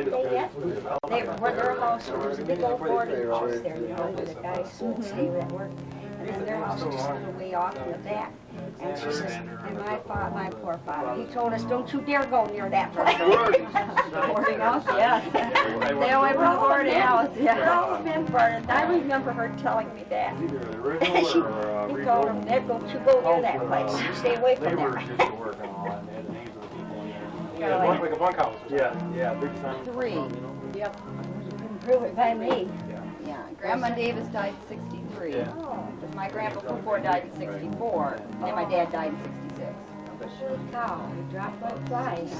B: they were their house, there was a big old boarding house there, you know, where the guys would stay at work. And then their house was just a little way off in the back. And she says, and my poor father, he told us, don't you dare go near that place.
C: Boarding house, yes. Stay away from the boarding house, yeah.
B: I remember her telling me that. He told them, don't you go near that place, you stay away from there.
L: Like a bunkhouse. Yeah, big time.
C: 3.
B: Yep. Prove it by me.
C: Yeah, Grandma Davis died in 63.
L: Yeah.
C: Because my grandpa before died in 64, and then my dad died in 66.
B: Holy cow, you dropped like flies.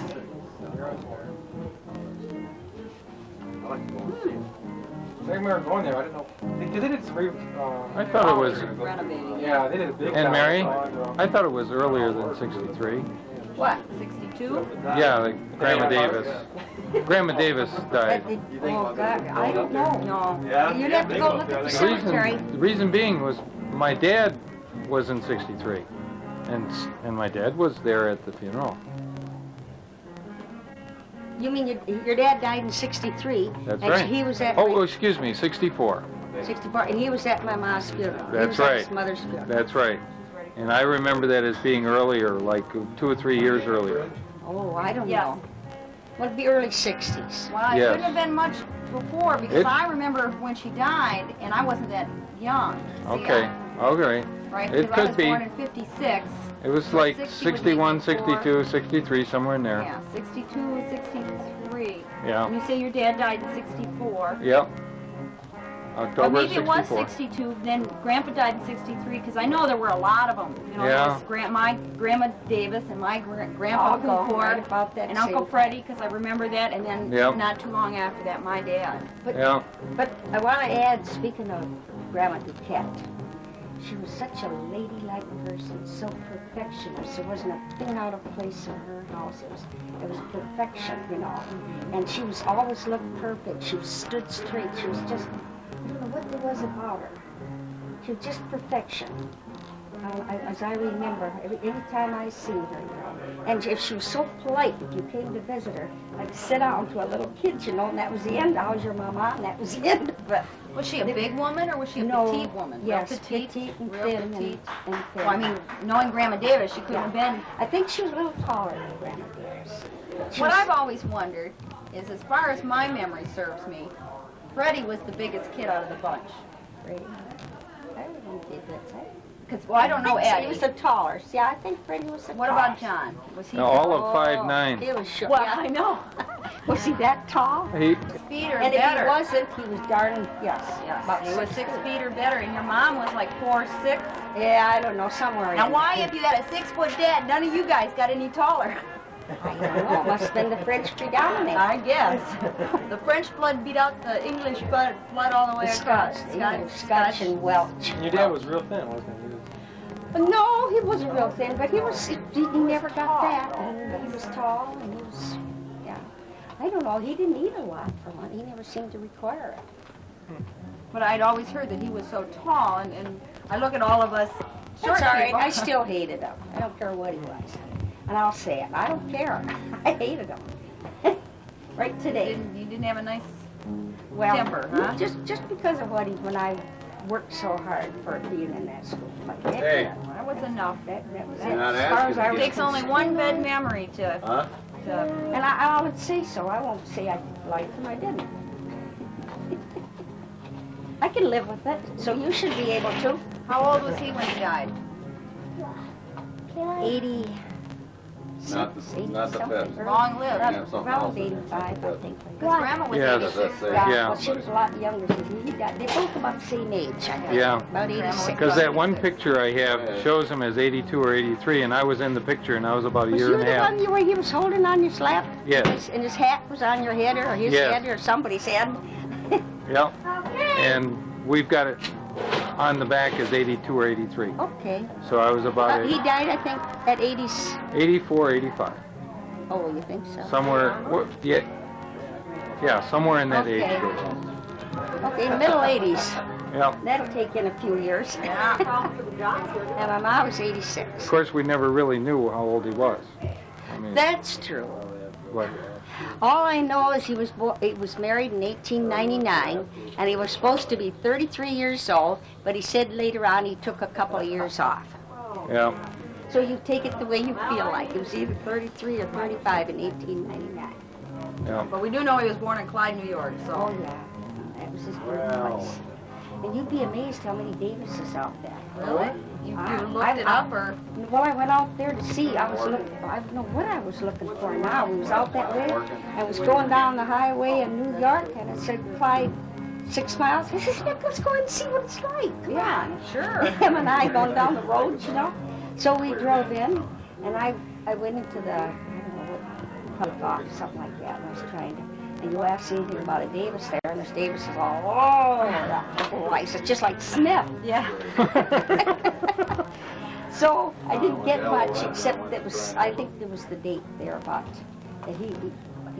L: I remember going there. I didn't know. They did some.
J: I thought it was.
C: Renovating.
L: Yeah, they did a big.
J: And Mary, I thought it was earlier than 63.
C: What, 62?
J: Yeah, like Grandma Davis. Grandma Davis died.
B: Oh, God, I don't know.
C: No.
L: Yeah.
B: You'd have to go look at the cemetery.
J: The reason being was my dad was in 63, and my dad was there at the funeral.
B: You mean your dad died in 63?
J: That's
B: and
J: right.
B: He was at
J: Oh, excuse me, 64.
B: 64, and he was at my mom's funeral. He
J: That's
B: was at
J: right.
B: his mother's funeral.
J: That's right. And I remember that as being earlier, like 2 or 3 years earlier.
B: Oh, I don't
C: Yes.
B: know. Well, it'd be early 60s.
C: Well, it
J: Yes.
C: couldn't have been much before because
J: It-
C: I remember when she died, and I wasn't that young. See,
J: Okay, okay.
C: Right,
J: It
C: because I
J: could
C: was
J: be.
C: born in 56.
J: It was like
C: 60 would be
J: 61,
C: before.
J: 62, 63, somewhere in there.
C: Yeah, 62 and 63.
J: Yeah.
C: And you say your dad died in 64.
J: Yep.
C: Or
J: October
C: maybe it was
J: 64.
C: 62, then Grandpa died in 63, because I know there were a lot of them. You know,
J: Yeah.
C: there was my Grandma Davis and my Grandpa
B: I'll go
C: Hooper
B: right about that
C: and Uncle
B: same
C: Freddie, because I remember that, and then
J: Yep.
C: not too long after that, my dad.
J: Yeah.
B: But I want to add, speaking of Grandma Duquette, she was such a ladylike person, so perfectionist. There wasn't a thing out of place in her house. It was perfection, you know. And she was always looked perfect. She stood straight. She was just, I don't know what there was about her. She was just perfection. As I remember, any time I seen her, you know. And if she was so polite, if you came to visit her, I'd sit down to a little kid, you know, and that was the end. How's your mama? And that was the end of it.
C: Was she a big woman, or was she a
B: No,
C: petite woman?
B: Yes,
C: Real petite?
B: petite and
C: Real
B: thin
C: petite.
B: and thin.
C: Well, I mean, knowing Grandma Davis, she couldn't have been.
B: I think she was a little taller than Grandma Davis. She
C: What
B: was-
C: I've always wondered is, as far as my memory serves me, Freddie was the biggest kid out of the bunch.
B: Freddie. I don't think that's it.
C: Because, well, I don't know
B: He
C: Eddie.
B: was the taller. See, I think Freddie was the
C: What
B: tallest.
C: about John? Was he
J: No, all of
B: Oh,
J: 5'9".
B: He was short.
C: Well,
B: Yeah.
C: I know.
B: Was he that tall?
J: He,
C: Feet or
B: And if
C: better.
B: he wasn't, he was darn, yes.
C: Yes,
B: About
C: he was
B: 6
C: 6 feet or better, and your mom was like 4'6".
B: Yeah, I don't know, somewhere
C: Now,
B: in
C: why,
B: there.
C: if you had a 6-foot dad, none of you guys got any taller?
B: I don't know. It must have been the French predominate.
C: I guess. The French blood beat out the English blood all the way
B: The
C: across.
B: Scotch, Scotch and Welch.
L: And your dad was real thin, wasn't he?
B: No, he wasn't real thin, but he never got that. He was tall, and he was, yeah. I don't know, he didn't eat a lot for one. He never seemed to require it.
C: But I'd always heard that he was so tall, and I look at all of us short
B: That's all right,
C: people.
B: I still hated him. I don't care what he was. And I'll say it, I don't care. I hated him. Right today.
C: You didn't have a nice
B: Well,
C: temper, huh?
B: Just because of when I worked so hard for being in that school. But that,
H: Hey.
C: That was enough.
B: that was
H: You're
B: it.
H: not
B: As far
H: asking
B: as I
H: to
B: was
C: It takes only one bad memory to
H: Huh?
B: And I would say so. I won't say I liked him. I didn't. I can live with it. So you should be able to.
C: How old was he when he died?
B: 80.
H: Not the fifth.
C: Long lived.
H: Yeah, something
B: Around
H: else.
B: 85, I think.
C: Because Grandma was
J: Yes.
C: 86.
B: Yeah,
J: Yeah.
B: well, she was a lot younger than me. He died. They both about the same age, I think.
J: Yeah.
B: About 86.
J: because that one picture I have shows him as 82 or 83, and I was in the picture, and I was about a
B: Was
J: year
B: you
J: and a
B: the
J: half.
B: one where he was holding on your lap?
J: Yes.
B: And his hat was on your head, or his
J: Yes.
B: head, or somebody's head?
J: Yep. and we've got it on the back as 82 or 83.
B: Okay.
J: So I was about
B: He died, I think, at 80.
J: 84, 85.
B: Oh, you think so?
J: Somewhere, yeah, somewhere in that age
B: Okay.
J: group.
B: Okay, middle 80s.
J: Yeah.
B: That'll take in a few years. And my mom was 86.
J: Of course, we never really knew how old he was. I mean,
B: That's true.
J: what?
B: All I know is he was married in 1899, and he was supposed to be 33 years old, but he said later on he took a couple of years off.
J: Yeah.
B: So you take it the way you feel like. It was either 33 or 35 in 1899.
J: Yeah.
C: But we do know he was born in Clyde, New York, so.
B: Oh, yeah. That was his birthplace. And you'd be amazed how many Davises out there.
C: Really? You looked it up, or?
B: Well, I went out there to see. I don't know what I was looking for now. We was out that way. I was going down the highway in New York, and it said Clyde 6 miles. I said, Nick, let's go and see what it's like. Come on.
C: Sure.
B: Him and I going down the road, you know. So we drove in, and I went into the, I don't know what, public office, something like that, and I was trying to, and you asked anything about a Davis there, and this Davis is all, oh, I said, just like Smith.
C: Yeah.
B: So I didn't get much, except that was, I think there was the date there about, that he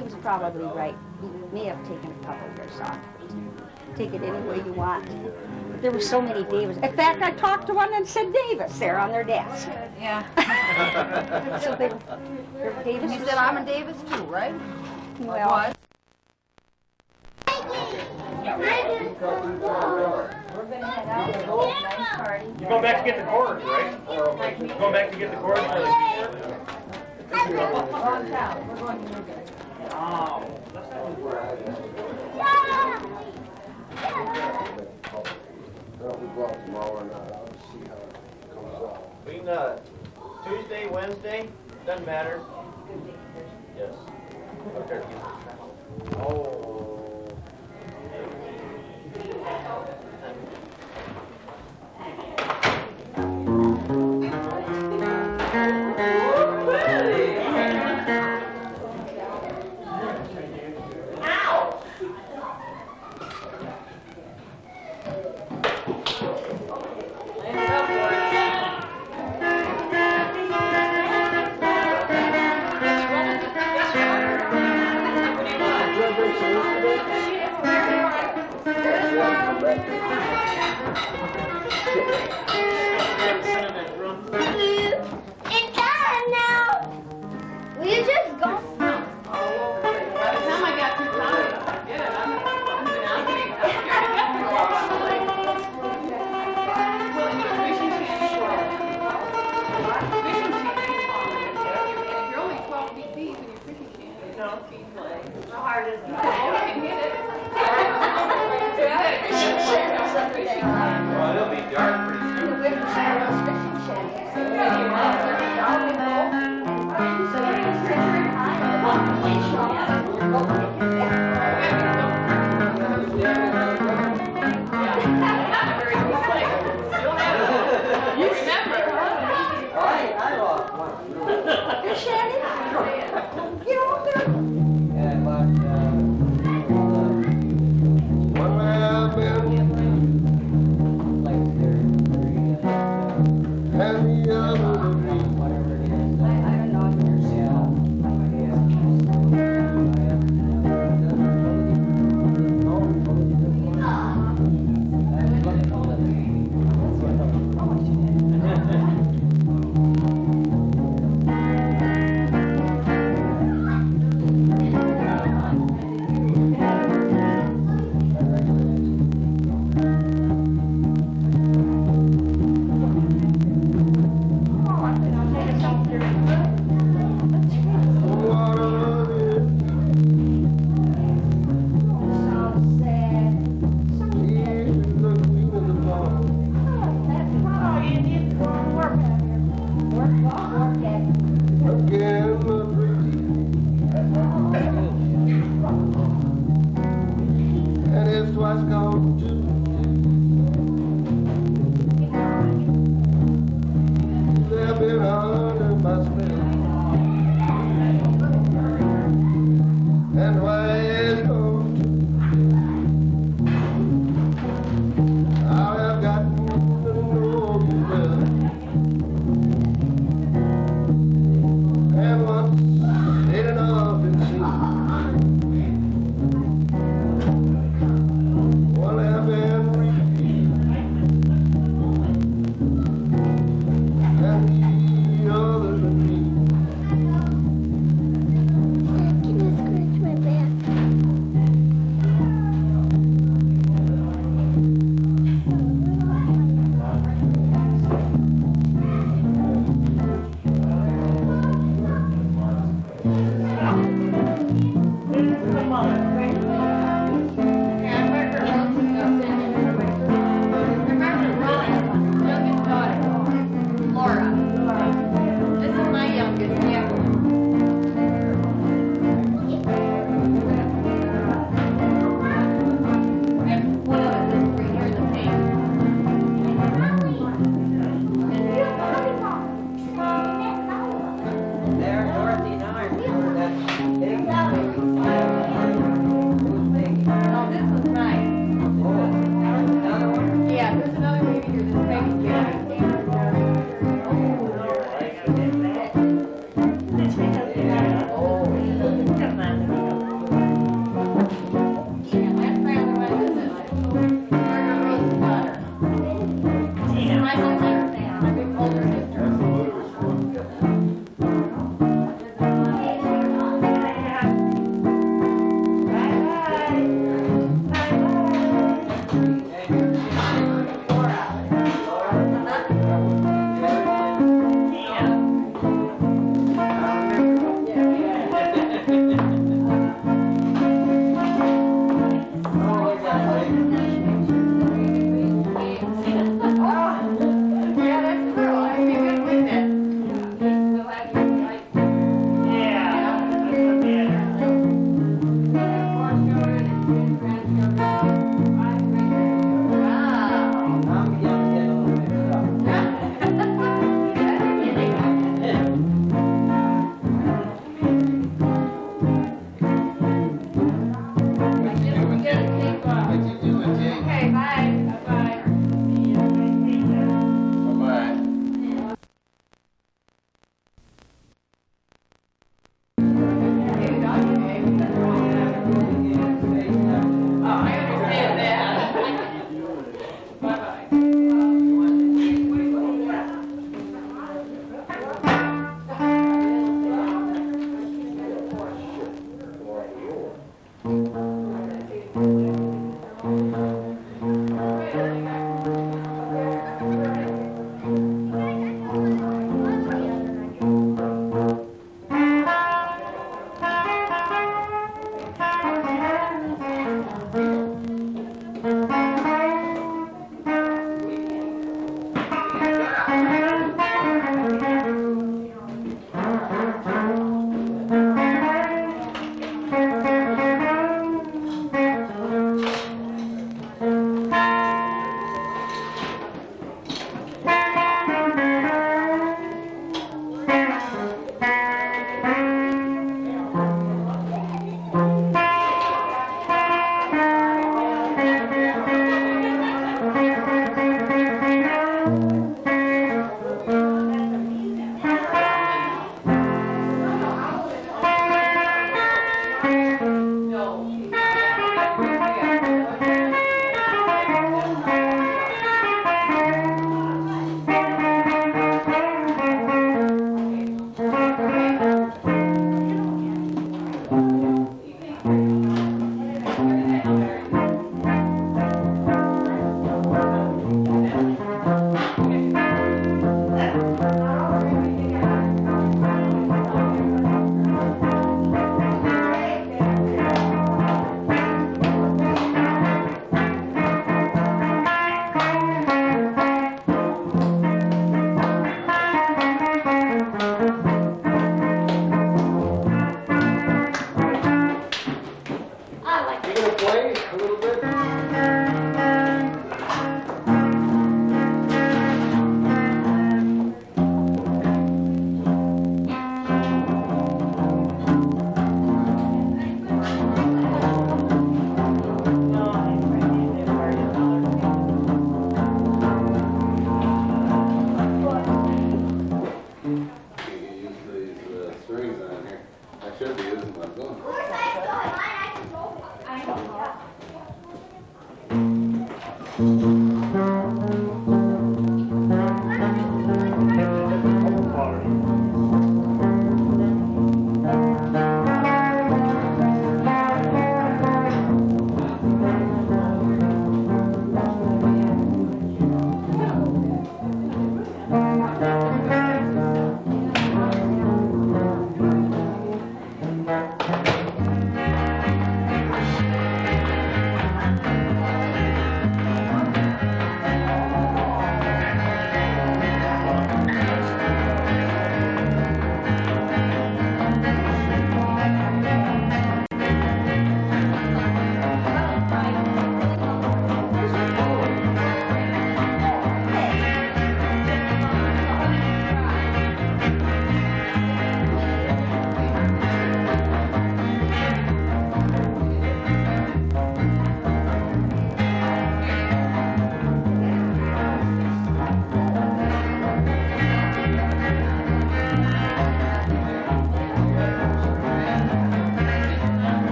B: was probably right. He may have taken a couple years off. Take it any way you want. But there were so many Davis. In fact, I talked to one that said Davis there on their desk.
C: Yeah.
B: So they're Davis.
C: You said I'm a Davis too, right?
B: Well,
C: What?
B: we're going to head out. Nice party.
I: You're going back to get the cords, right? You're going back to get the cords for the
C: Wrong town. We're going to Newgate.
I: Oh.
H: Well, we go out tomorrow and I'll see how it comes out.
A: We can, Tuesday, Wednesday, doesn't matter. Yes. Oh.
M: It's done now. Will you just go?
D: By the time I got through Tommy, get it, I'm getting If you're only 12 feet deep in your fishing can, no feet play. How hard is it? You can hit it.
A: Well, it'll be dark pretty soon.
D: You remember, huh?
A: I lost one.
B: Shannon, get over there.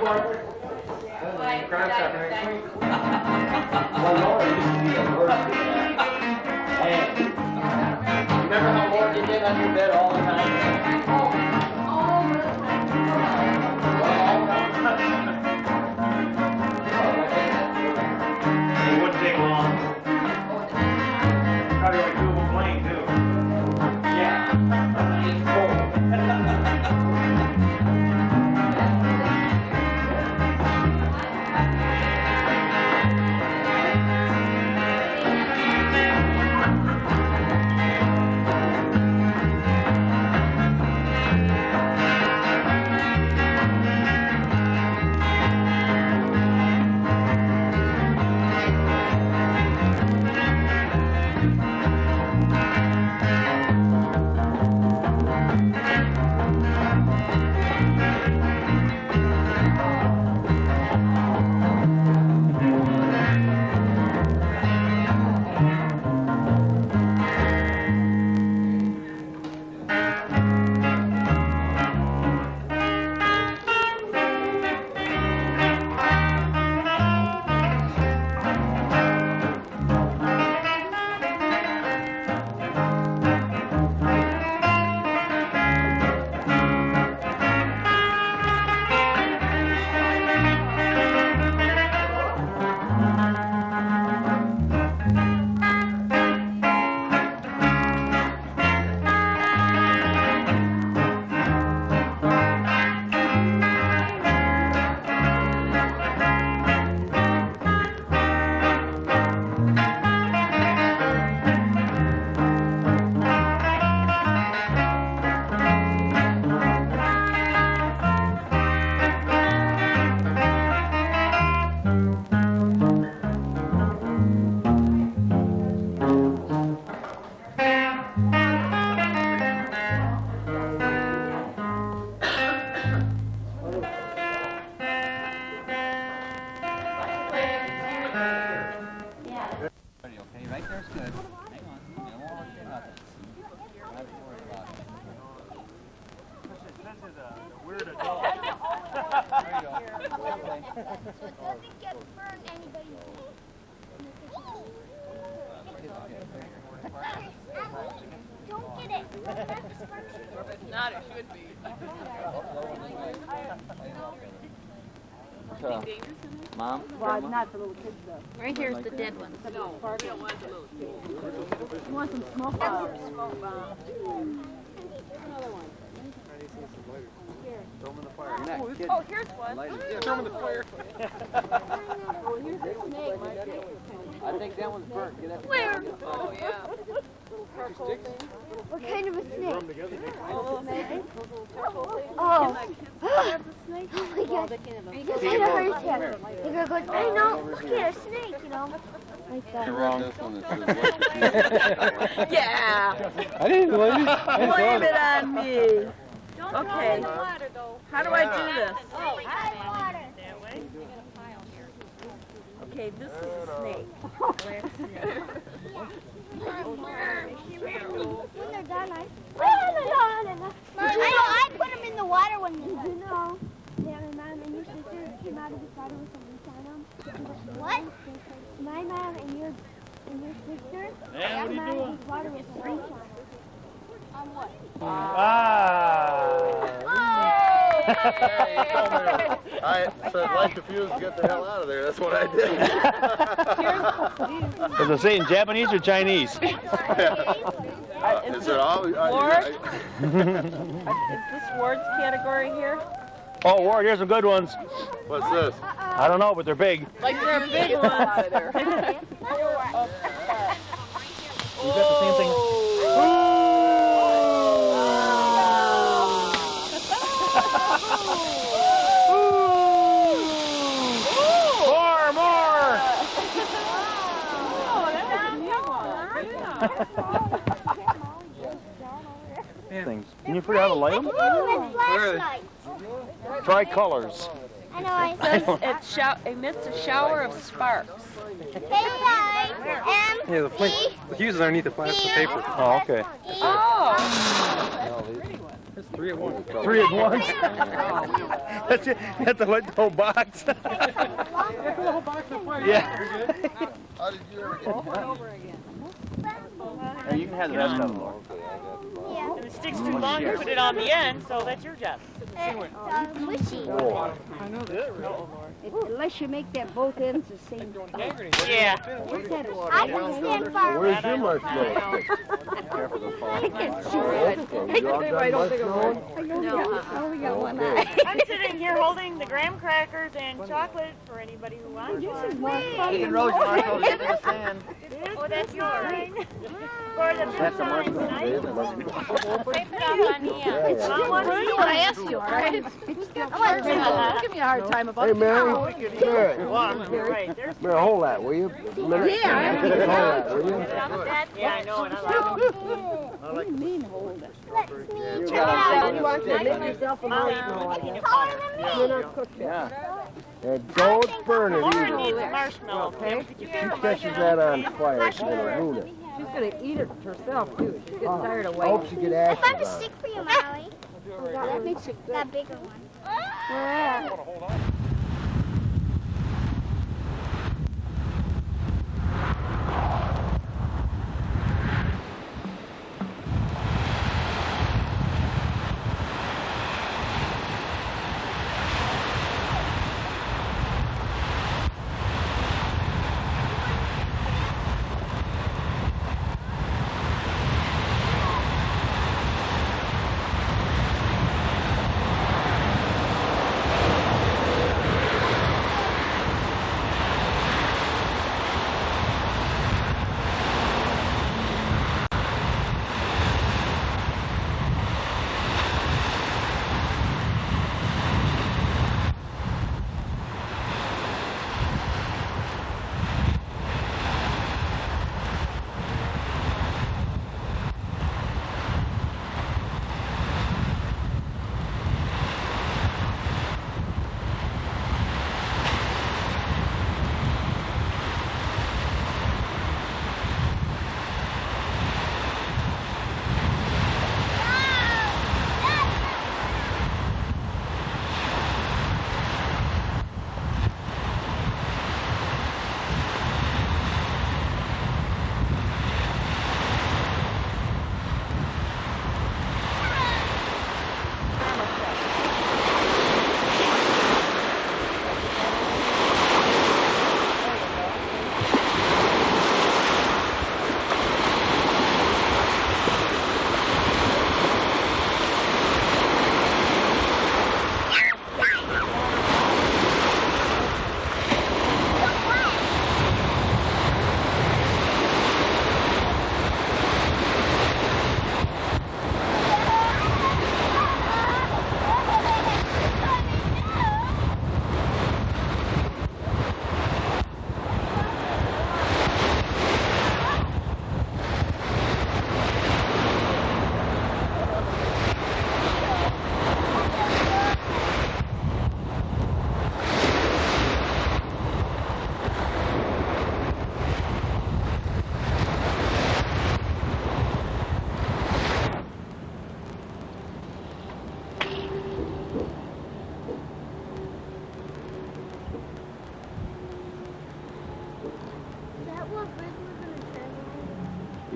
L: Crime Stoppers next week.
E: Remember how Lord did that under bed all the time?
I: It wouldn't take long. Probably like Google Plane too.
E: Yeah. It's cold.
D: Not, it should be.
E: Mom?
C: Well, not for little kids though.
K: Right here's the dead one.
D: No, we don't want the little kids.
C: You want some smoke bombs?
D: Smoke bomb.
C: Another one.
E: Throw them in the fire. You're not kidding.
D: Oh, here's one.
L: Yeah, throw them in the fire.
C: Oh, here's the snake.
E: I think that one's burnt. Get that
D: Where? Oh, yeah.
M: What kind of a snake?
C: Oh, snake.
M: Oh. Oh my God. I never heard that. The girl goes, I know, look at a snake, you know. Like that.
H: You're wrong. This one
D: Yeah.
L: I didn't believe it.
D: Blame it on me. Okay. How do I do this? Okay, this is a snake.
M: I know, I put them in the water when you know that my mom and your sister came out of the water with some leash on them. What? My mom and your sister came out of the water with some leash on them. On what?
G: I said, light the fuse, get the hell out of there. That's what I did.
L: Does it say in Japanese or Chinese?
G: Is it all?
D: Ward? Is this Ward's category here?
L: Oh, Ward, here's some good ones.
G: What's this?
L: I don't know, but they're big.
D: Like they're big ones.
L: You got the same thing. Things. Can you figure out how to light them? Try colors.
M: I know.
D: It says it emits a shower of sparks.
L: Yeah, the fuse is underneath the plastic paper. Oh, okay.
D: Oh.
L: 3 at once.
N: 3 at once? That's it. That's the whole box.
L: That's the whole box of fire.
N: Yeah.
G: How did you ever get
C: Over and over again.
N: Hey, you can have the rest of them.
M: Yeah.
D: If it sticks too long, you put it on the end, so that's your job.
M: It's mushy.
L: I know that.
C: Unless you make that both ends the same.
D: Yeah.
M: I can stand far away.
G: Where's your marshmallow?
C: Careful, don't fall. I can't see
G: Okay, you all done marshmallow?
C: No, I only got one eye.
D: I'm sitting here holding the graham crackers and chocolate for anybody who wants one.
E: You can roast marshmallows in the sand.
D: Oh, that's yours. For the
N: That's a marshmallow.
D: I
C: asked you, all right? Don't give me a hard time about
G: Hey,
C: it.
G: Mary. Mary.
D: Right, there's
G: Mary, hold that, will you? Mary,
C: Yeah.
G: hold that, will you?
D: yeah, I know, and I like it.
C: What do you mean hold it?
M: Let me try.
C: You want to make yourself a marshmallow, I guess.
M: Taller than me.
C: You're not cooked yet.
N: Yeah.
G: And don't burn it
D: Lauren
G: either.
D: needs a marshmallow. Okay.
G: If she catches that on fire, it's gonna ruin it.
C: She's going to eat it herself, too. She's getting tired of
G: I hope
C: waiting.
G: she get
M: I
G: ashes
M: found a
G: on it.
M: stick for you, Molly.
C: That makes it good.
M: That bigger one.
C: Yeah.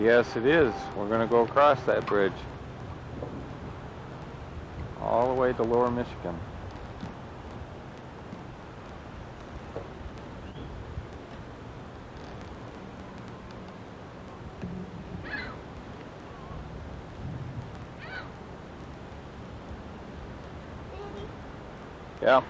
J: Yes, it is. We're going to go across that bridge. All the way to Lower Michigan. Yeah.